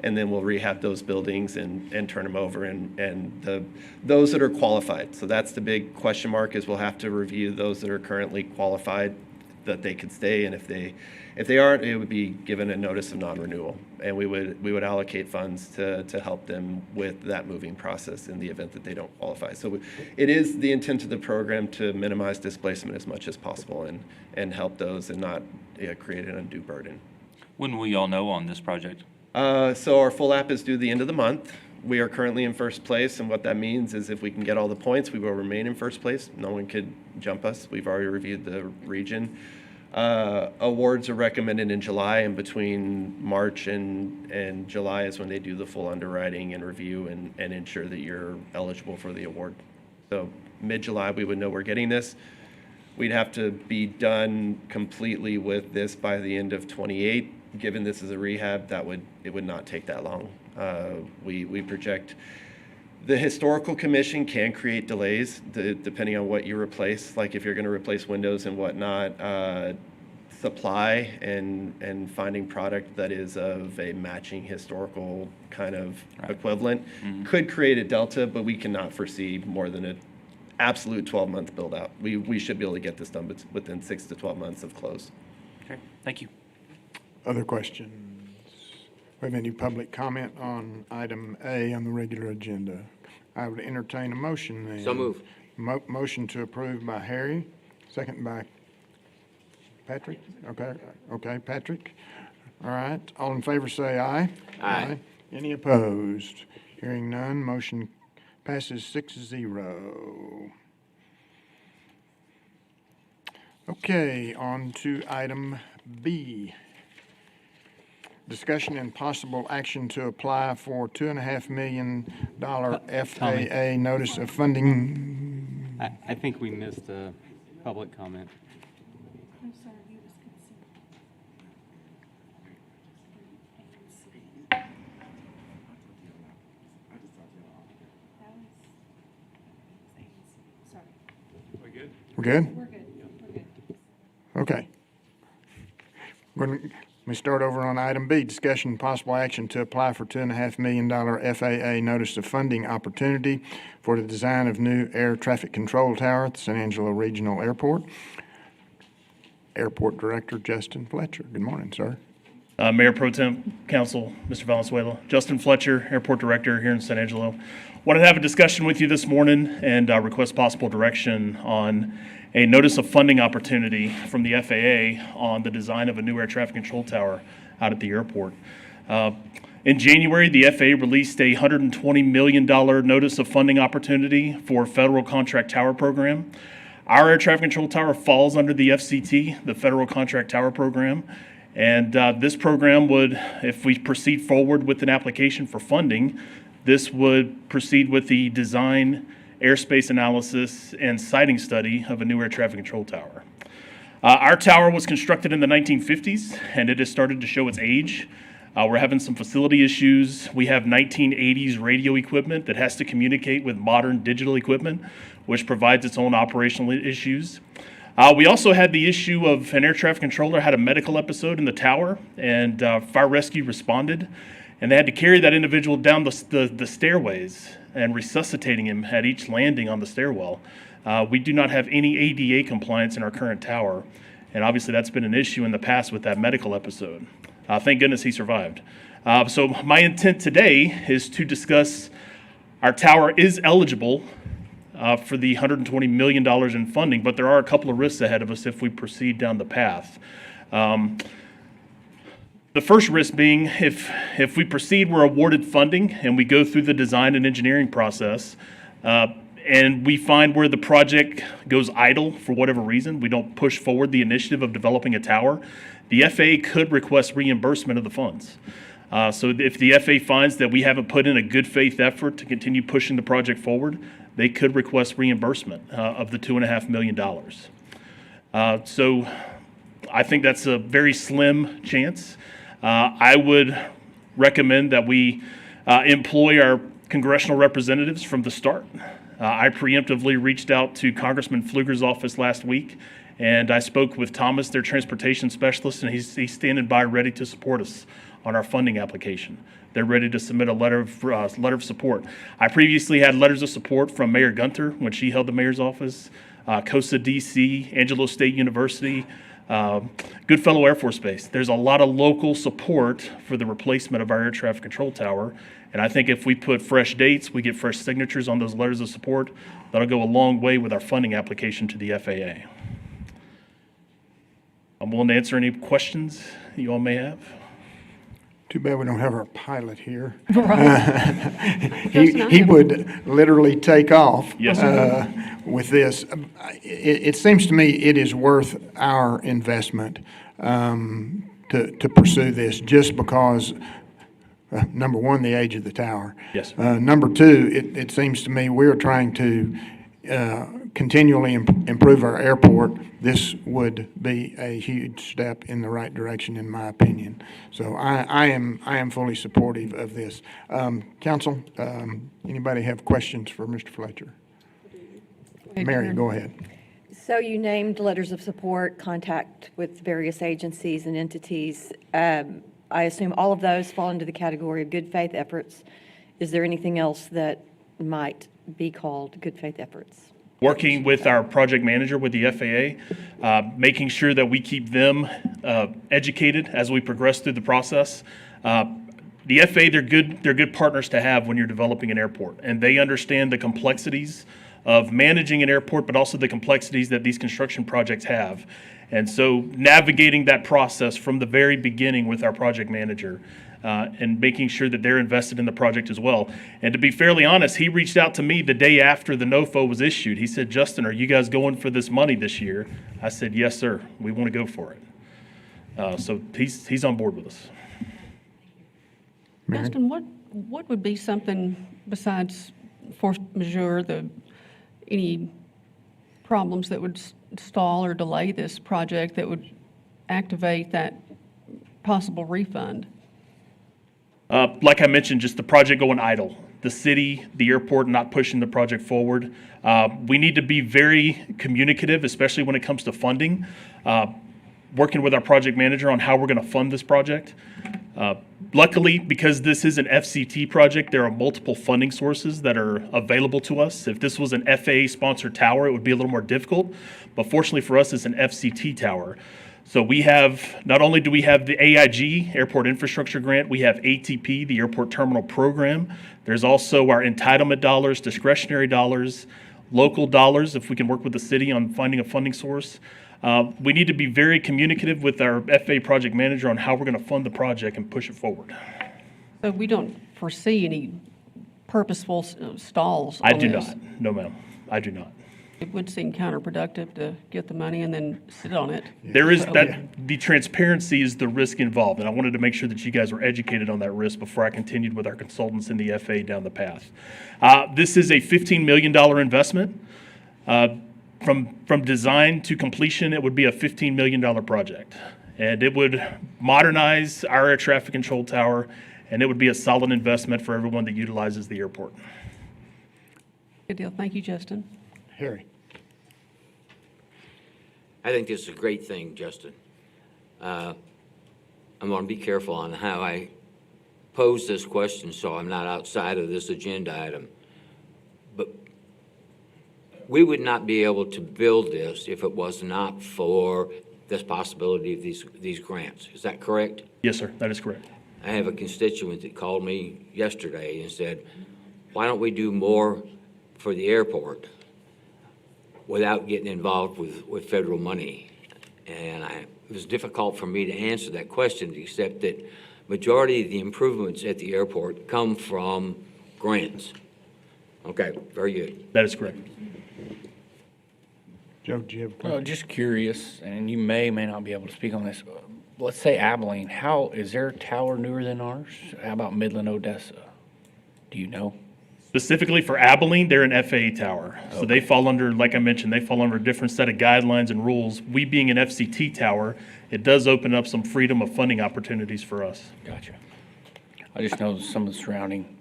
And then we'll rehab those buildings and turn them over and those that are qualified. So that's the big question mark is we'll have to review those that are currently qualified that they could stay. And if they aren't, it would be given a notice of non-renewal. And we would allocate funds to help them with that moving process in the event that they don't qualify. So it is the intent of the program to minimize displacement as much as possible and help those and not create an undue burden. When will y'all know on this project? So our full app is due the end of the month. We are currently in first place, and what that means is if we can get all the points, we will remain in first place. No one could jump us. We've already reviewed the region. Awards are recommended in July, and between March and July is when they do the full underwriting and review and ensure that you're eligible for the award. So mid-July, we would know we're getting this. We'd have to be done completely with this by the end of 28. Given this is a rehab, it would not take that long. We project the historical commission can create delays depending on what you replace. Like if you're going to replace windows and whatnot, supply and finding product that is of a matching historical kind of equivalent could create a delta, but we cannot foresee more than an absolute 12-month build out. We should be able to get this done within 6 to 12 months of close. Okay, thank you. Other questions? We have any public comment on item A on the regular agenda? I would entertain a motion then. So moved. Motion to approve by Harry, second by Patrick? Okay, Patrick. All right, all in favor say aye. Aye. Any opposed? Hearing none, motion passes 6-0. Okay, on to item B. Discussion and possible action to apply for $2.5 million FAA notice of funding. I think we missed a public comment. I'm sorry, he was We're good? We're good. Okay. Let me start over on item B, discussion and possible action to apply for $2.5 million FAA notice of funding opportunity for the design of new air traffic control tower at the San Angelo Regional Airport. Airport Director Justin Fletcher. Good morning, sir. Mayor Pro Tem, Council, Mr. Valenzuela, Justin Fletcher, Airport Director here in San Angelo. Wanted to have a discussion with you this morning and request possible direction on a notice of funding opportunity from the FAA on the design of a new air traffic control tower out at the airport. In January, the FAA released a $120 million notice of funding opportunity for a federal contract tower program. Our air traffic control tower falls under the FCT, the Federal Contract Tower Program. And this program would, if we proceed forward with an application for funding, this would proceed with the design, airspace analysis, and siting study of a new air traffic control tower. Our tower was constructed in the 1950s, and it has started to show its age. We're having some facility issues. We have 1980s radio equipment that has to communicate with modern digital equipment, which provides its own operational issues. We also had the issue of an air traffic controller had a medical episode in the tower, and fire rescue responded, and they had to carry that individual down the stairways and resuscitating him at each landing on the stairwell. We do not have any ADA compliance in our current tower, and obviously that's been an issue in the past with that medical episode. Thank goodness he survived. So my intent today is to discuss Our tower is eligible for the $120 million in funding, but there are a couple of risks ahead of us if we proceed down the path. The first risk being if we proceed, we're awarded funding and we go through the design and engineering process, and we find where the project goes idle for whatever reason, we don't push forward the initiative of developing a tower, the FAA could request reimbursement of the funds. So if the FAA finds that we haven't put in a good faith effort to continue pushing the project forward, they could request reimbursement of the $2.5 million. So I think that's a very slim chance. I would recommend that we employ our congressional representatives from the start. I preemptively reached out to Congressman Pfluger's office last week, and I spoke with Thomas, their transportation specialist, and he's standing by ready to support us on our funding application. They're ready to submit a letter of support. I previously had letters of support from Mayor Gunter when she held the mayor's office, COSA DC, Angelo State University, Goodfellow Air Force Base. There's a lot of local support for the replacement of our air traffic control tower. And I think if we put fresh dates, we get fresh signatures on those letters of support, that'll go a long way with our funding application to the FAA. I'm willing to answer any questions you all may have. Too bad we don't have our pilot here. Right. He would literally take off Yes, with this. It seems to me it is worth our investment to pursue this just because, number one, the age of the tower. Yes. Number two, it seems to me we're trying to continually improve our airport. This would be a huge step in the right direction, in my opinion. So I am fully supportive of this. Council, anybody have questions for Mr. Fletcher? Mary, go ahead. So you named letters of support, contact with various agencies and entities. I assume all of those fall into the category of good faith efforts. Is there anything else that might be called good faith efforts? Working with our project manager with the FAA, making sure that we keep them educated as we progress through the process. The FAA, they're good partners to have when you're developing an airport, and they understand the complexities of managing an airport, but also the complexities that these construction projects have. And so navigating that process from the very beginning with our project manager and making sure that they're invested in the project as well. And to be fairly honest, he reached out to me the day after the NOFO was issued. He said, "Justin, are you guys going for this money this year?" I said, "Yes, sir. We want to go for it." So he's on board with us. Justin, what would be something besides force majeure, any problems that would stall or delay this project that would activate that possible refund? Like I mentioned, just the project going idle, the city, the airport not pushing the project forward. We need to be very communicative, especially when it comes to funding, working with our project manager on how we're going to fund this project. Luckily, because this is an FCT project, there are multiple funding sources that are available to us. If this was an FAA-sponsored tower, it would be a little more difficult. But fortunately for us, it's an FCT tower. So we have, not only do we have the AIG, Airport Infrastructure Grant, we have ATP, the Airport Terminal Program. There's also our entitlement dollars, discretionary dollars, local dollars, if we can work with the city on finding a funding source. We need to be very communicative with our FAA project manager on how we're going to fund the project and push it forward. So we don't foresee any purposeful stalls on I do this? not. No, ma'am. I do not. It would seem counterproductive to get the money and then sit on it. There is the transparency is the risk involved, and I wanted to make sure that you guys were educated on that risk before I continued with our consultants in the FAA down the path. This is a $15 million investment. From design to completion, it would be a $15 million project, and it would modernize our air traffic control tower, and it would be a solid investment for everyone that utilizes the airport. Good deal. Thank you, Justin. Harry. I think this is a great thing, Justin. I'm going to be careful on how I pose this question so I'm not outside of this agenda item. But we would not be able to build this if it was not for this possibility of these grants. Is that correct? Yes, sir. That is correct. I have a constituent that called me yesterday and said, why don't we do more for the airport without getting involved with federal money? And it was difficult for me to answer that question, except that majority of the improvements at the airport come from grants. Okay, very good. That is correct. Joe, do you have a question? Well, just curious, and you may not be able to speak on this. Let's say Abilene, how is their tower newer than ours? How about Midland, Odessa? Do you know? Specifically for Abilene, they're an FAA tower. So they fall under, like I mentioned, they fall under a different set of guidelines and rules. We being an FCT tower, it does open up some freedom of funding opportunities for us. Gotcha. I just know some of the surrounding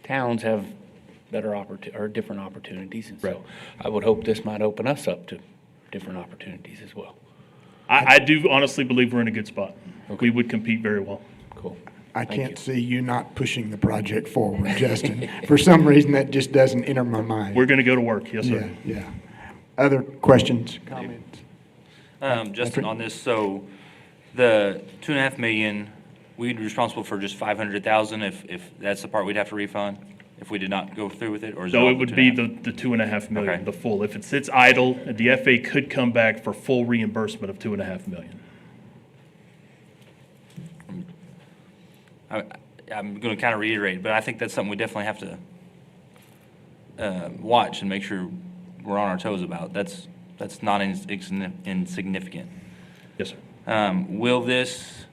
towns have better or different opportunities, and so I would hope this might open us up to different opportunities as well. I do honestly believe we're in a good spot. We would compete very well. Cool. I can't see you not pushing the project forward, Justin. For some reason, that just doesn't enter my mind. We're going to go to work, yes, sir. Yeah. Other questions, comments? Justin, on this, so the $2.5 million, we'd be responsible for just $500,000 if that's the part we'd have to refund if we did not go through with it, or is So all it the would 2.5? be the $2.5 million, Okay. the full. If it sits idle, the FAA could come back for full reimbursement of $2.5 million. I'm going to kind of reiterate, but I think that's something we definitely have to watch and make sure we're on our toes about. That's not insignificant. Yes, sir. Will this,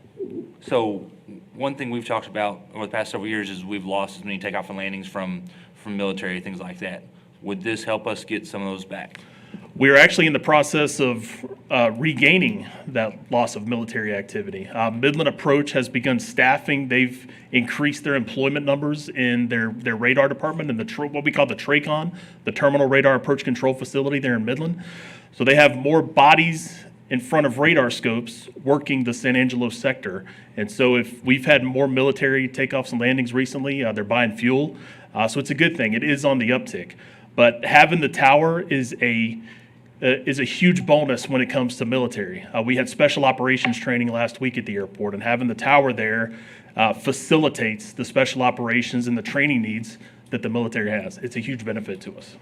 so one thing we've talked about over the past several years is we've lost as many takeoff and landings from military, things like that. Would this help us get some of those back? We're actually in the process of regaining that loss of military activity. Midland Approach has begun staffing. They've increased their employment numbers in their radar department and what we call the TRACON, the Terminal Radar Approach Control Facility there in Midland. So they have more bodies in front of radar scopes working the San Angelo sector. And so if we've had more military takeoffs and landings recently, they're buying fuel. So it's a good thing. It is on the uptick. But having the tower is a huge bonus when it comes to military. We had special operations training last week at the airport, and having the tower there facilitates the special operations and the training needs that the military has. It's a huge benefit to us.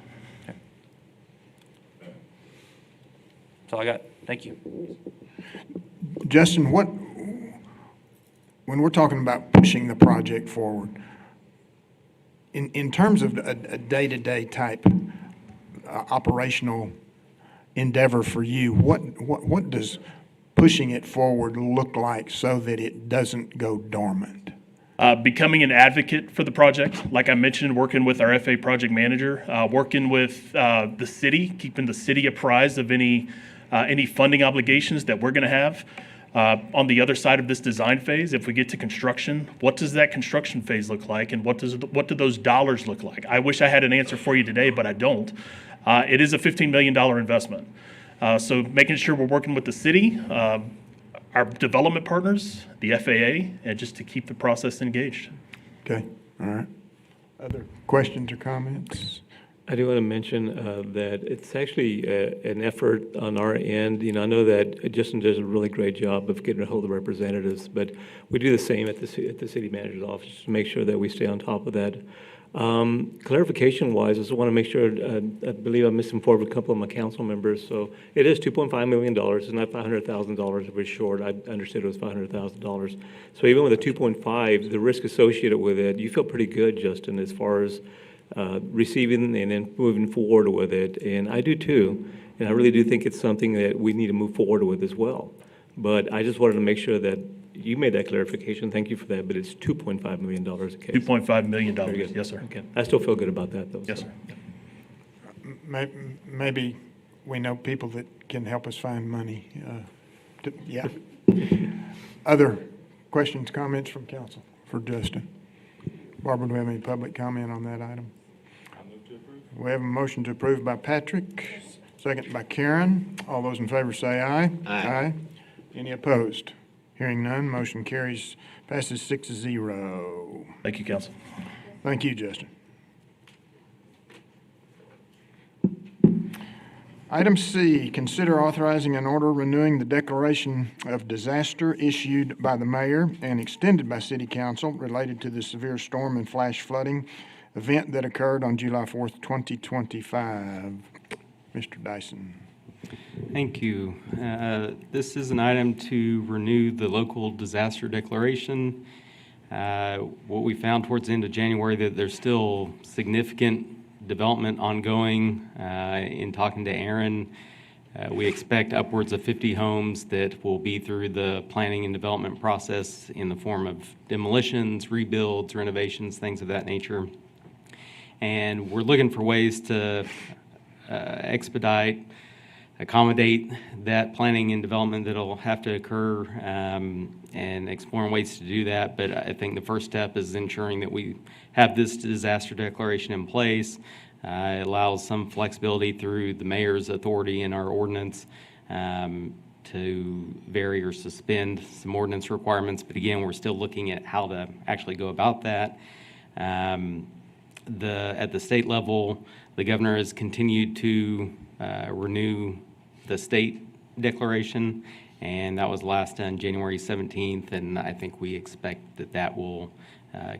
That's all I got. Thank you. Justin, when we're talking about pushing the project forward, in terms of a day-to-day type operational endeavor for you, what does pushing it forward look like so that it doesn't go dormant? Becoming an advocate for the project, like I mentioned, working with our FAA project manager, working with the city, keeping the city apprised of any funding obligations that we're going to have. On the other side of this design phase, if we get to construction, what does that construction phase look like, and what do those dollars look like? I wish I had an answer for you today, but I don't. It is a $15 million investment. So making sure we're working with the city, our development partners, the FAA, and just to keep the process engaged. Okay, all right. Other questions or comments? I do want to mention that it's actually an effort on our end. I know that Justin does a really great job of getting a hold of representatives, but we do the same at the city manager's office to make sure that we stay on top of that. Clarification-wise, I just want to make sure, I believe I misinformed a couple of my council members. So it is $2.5 million. It's not $500,000 if we're short. I understood it was $500,000. So even with the 2.5, the risk associated with it, you feel pretty good, Justin, as far as receiving and then moving forward with it. And I do too. And I really do think it's something that we need to move forward with as well. But I just wanted to make sure that you made that clarification. Thank you for that. But it's $2.5 million a case. $2.5 million, yes, sir. Okay. I still feel good about that, though. Yes, sir. Maybe we know people that can help us find money. Yeah. Other questions, comments from council for Justin? Barbara, do we have any public comment on that item? We have a motion to approve by Patrick, second by Karen. All those in favor say aye. Aye. Any opposed? Hearing none, motion carries, passes 6-0. Thank you, council. Thank you, Justin. Item C, consider authorizing an order renewing the declaration of disaster issued by the mayor and extended by city council related to the severe storm and flash flooding event that occurred on July 4th, 2025. Mr. Dyson. Thank you. This is an item to renew the local disaster declaration. What we found towards the end of January, that there's still significant development ongoing. In talking to Aaron, we expect upwards of 50 homes that will be through the planning and development process in the form of demolitions, rebuilds, renovations, things of that nature. And we're looking for ways to expedite, accommodate that planning and development that'll have to occur, and exploring ways to do that. But I think the first step is ensuring that we have this disaster declaration in place. It allows some flexibility through the mayor's authority in our ordinance to vary or suspend some ordinance requirements. But again, we're still looking at how to actually go about that. At the state level, the governor has continued to renew the state declaration, and that was last on January 17th, and I think we expect that that will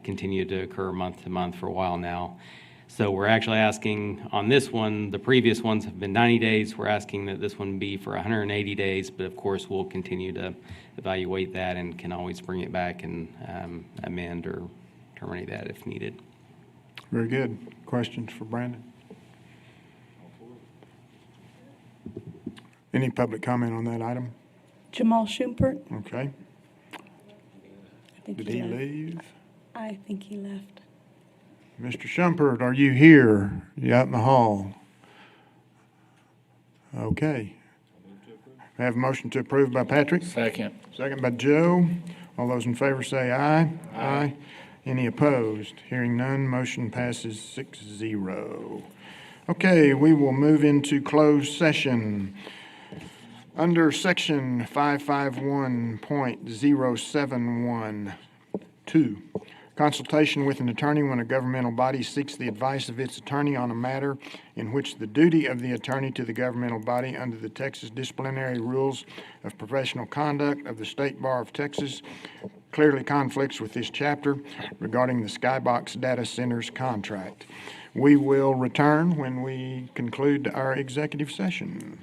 continue to occur month to month for a while now. So we're actually asking on this one, the previous ones have been 90 days, we're asking that this one be for 180 days, but of course we'll continue to evaluate that and can always bring it back and amend or terminate that if needed. Very good. Questions for Brandon? Any public comment on that item? Jamal Schumpert. Okay. I think Did he left. leave? I think he left. Mr. Schumpert, are you here? You out in the hall? Okay. I have a motion to approve by Patrick. Second. Second by Joe. All those in favor say aye. Aye. Any opposed? Hearing none, motion passes 6-0. Okay, we will move into closed session. Under section 551.0712, consultation with an attorney when a governmental body seeks the advice of its attorney on a matter in which the duty of the attorney to the governmental body under the Texas Disciplinary Rules of Professional Conduct of the State Bar of Texas clearly conflicts with this chapter regarding the Skybox Data Center's contract. We will return when we conclude our executive session.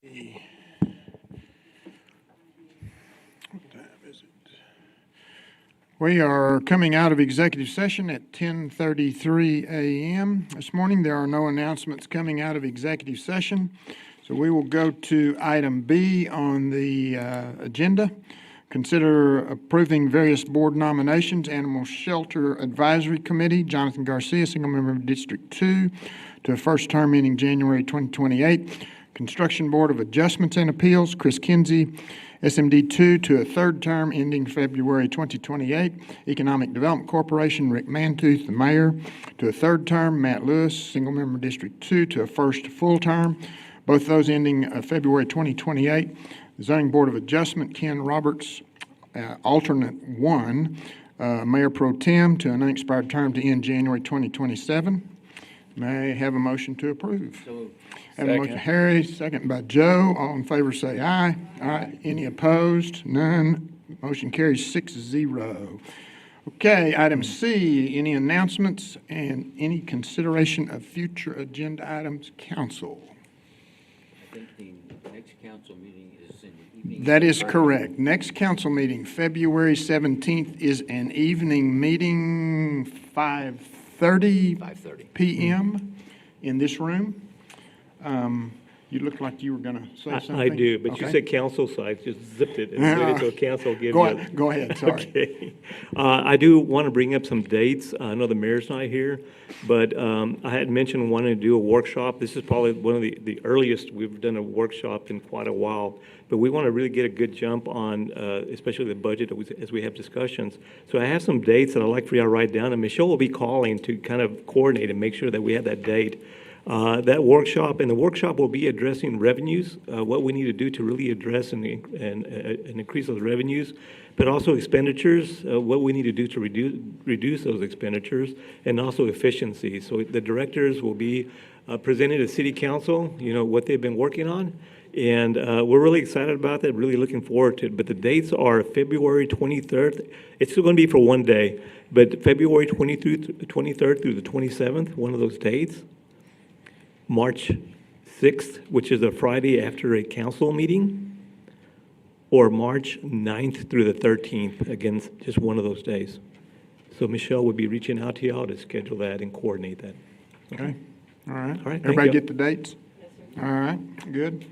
What time is it? We are coming out of executive session at 10:33 a.m. This morning. There are no announcements coming out of executive session. So we will go to item B on the agenda. Consider approving various board nominations. Animal Shelter Advisory Committee, Jonathan Garcia, single member of District 2, to a first term ending January 2028. Construction Board of Adjustments and Appeals, Chris Kinsey, SMD 2, to a third term ending February 2028. Economic Development Corporation, Rick Mantooth, the mayor, to a third term. Matt Lewis, single member of District 2, to a first full term. Both those ending February 2028. The Zoning Board of Adjustment, Ken Roberts, alternate 1, Mayor Pro Tem, to an unexpired term to end January 2027. May I have a motion to approve? Have a motion, Harry, second by Joe. All in favor say aye. Aye. Any opposed? None. Motion carries 6-0. Okay, item C, any announcements and any consideration of future agenda items, council? I think the next council meeting is in the evening. That is correct. Next council meeting, February 17th, is an evening meeting, 5:30 p.m. in this room. You look like you were going to say something. I do, but you Okay. said council, so I just zipped it and waited till council gives you. Go ahead, sorry. Okay. I do want to bring up some dates. I know the mayor's not here, but I had mentioned wanting to do a workshop. This is probably one of the earliest we've done a workshop in quite a while, but we want to really get a good jump on, especially the budget as we have discussions. So I have some dates that I'd like for you to write down, and Michelle will be calling to kind of coordinate and make sure that we have that date. That workshop, and the workshop will be addressing revenues, what we need to do to really address and increase those revenues, but also expenditures, what we need to do to reduce those expenditures, and also efficiency. So the directors will be presenting to City Council, what they've been working on, and we're really excited about that, really looking forward to it. But the dates are February 23rd. It's still going to be for one day, but February 23rd through the 27th, one of those dates. March 6th, which is a Friday after a council meeting, or March 9th through the 13th, again, just one of those days. So Michelle would be reaching out to y'all to schedule that and coordinate that. Okay, all right. All right, thank Everybody you. get the dates? All right, good.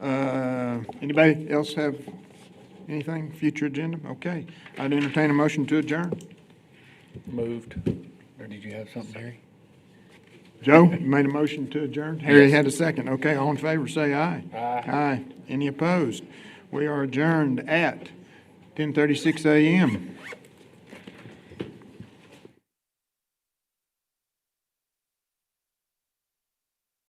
Anybody else have anything, future agenda? Okay, I'd entertain a motion to adjourn. Moved. Or did you have something, Harry? Joe, you made a motion to adjourn? Harry had a second. Okay, all in favor, say aye. Aye. Aye. Any opposed? We are adjourned at 10:36 a.m.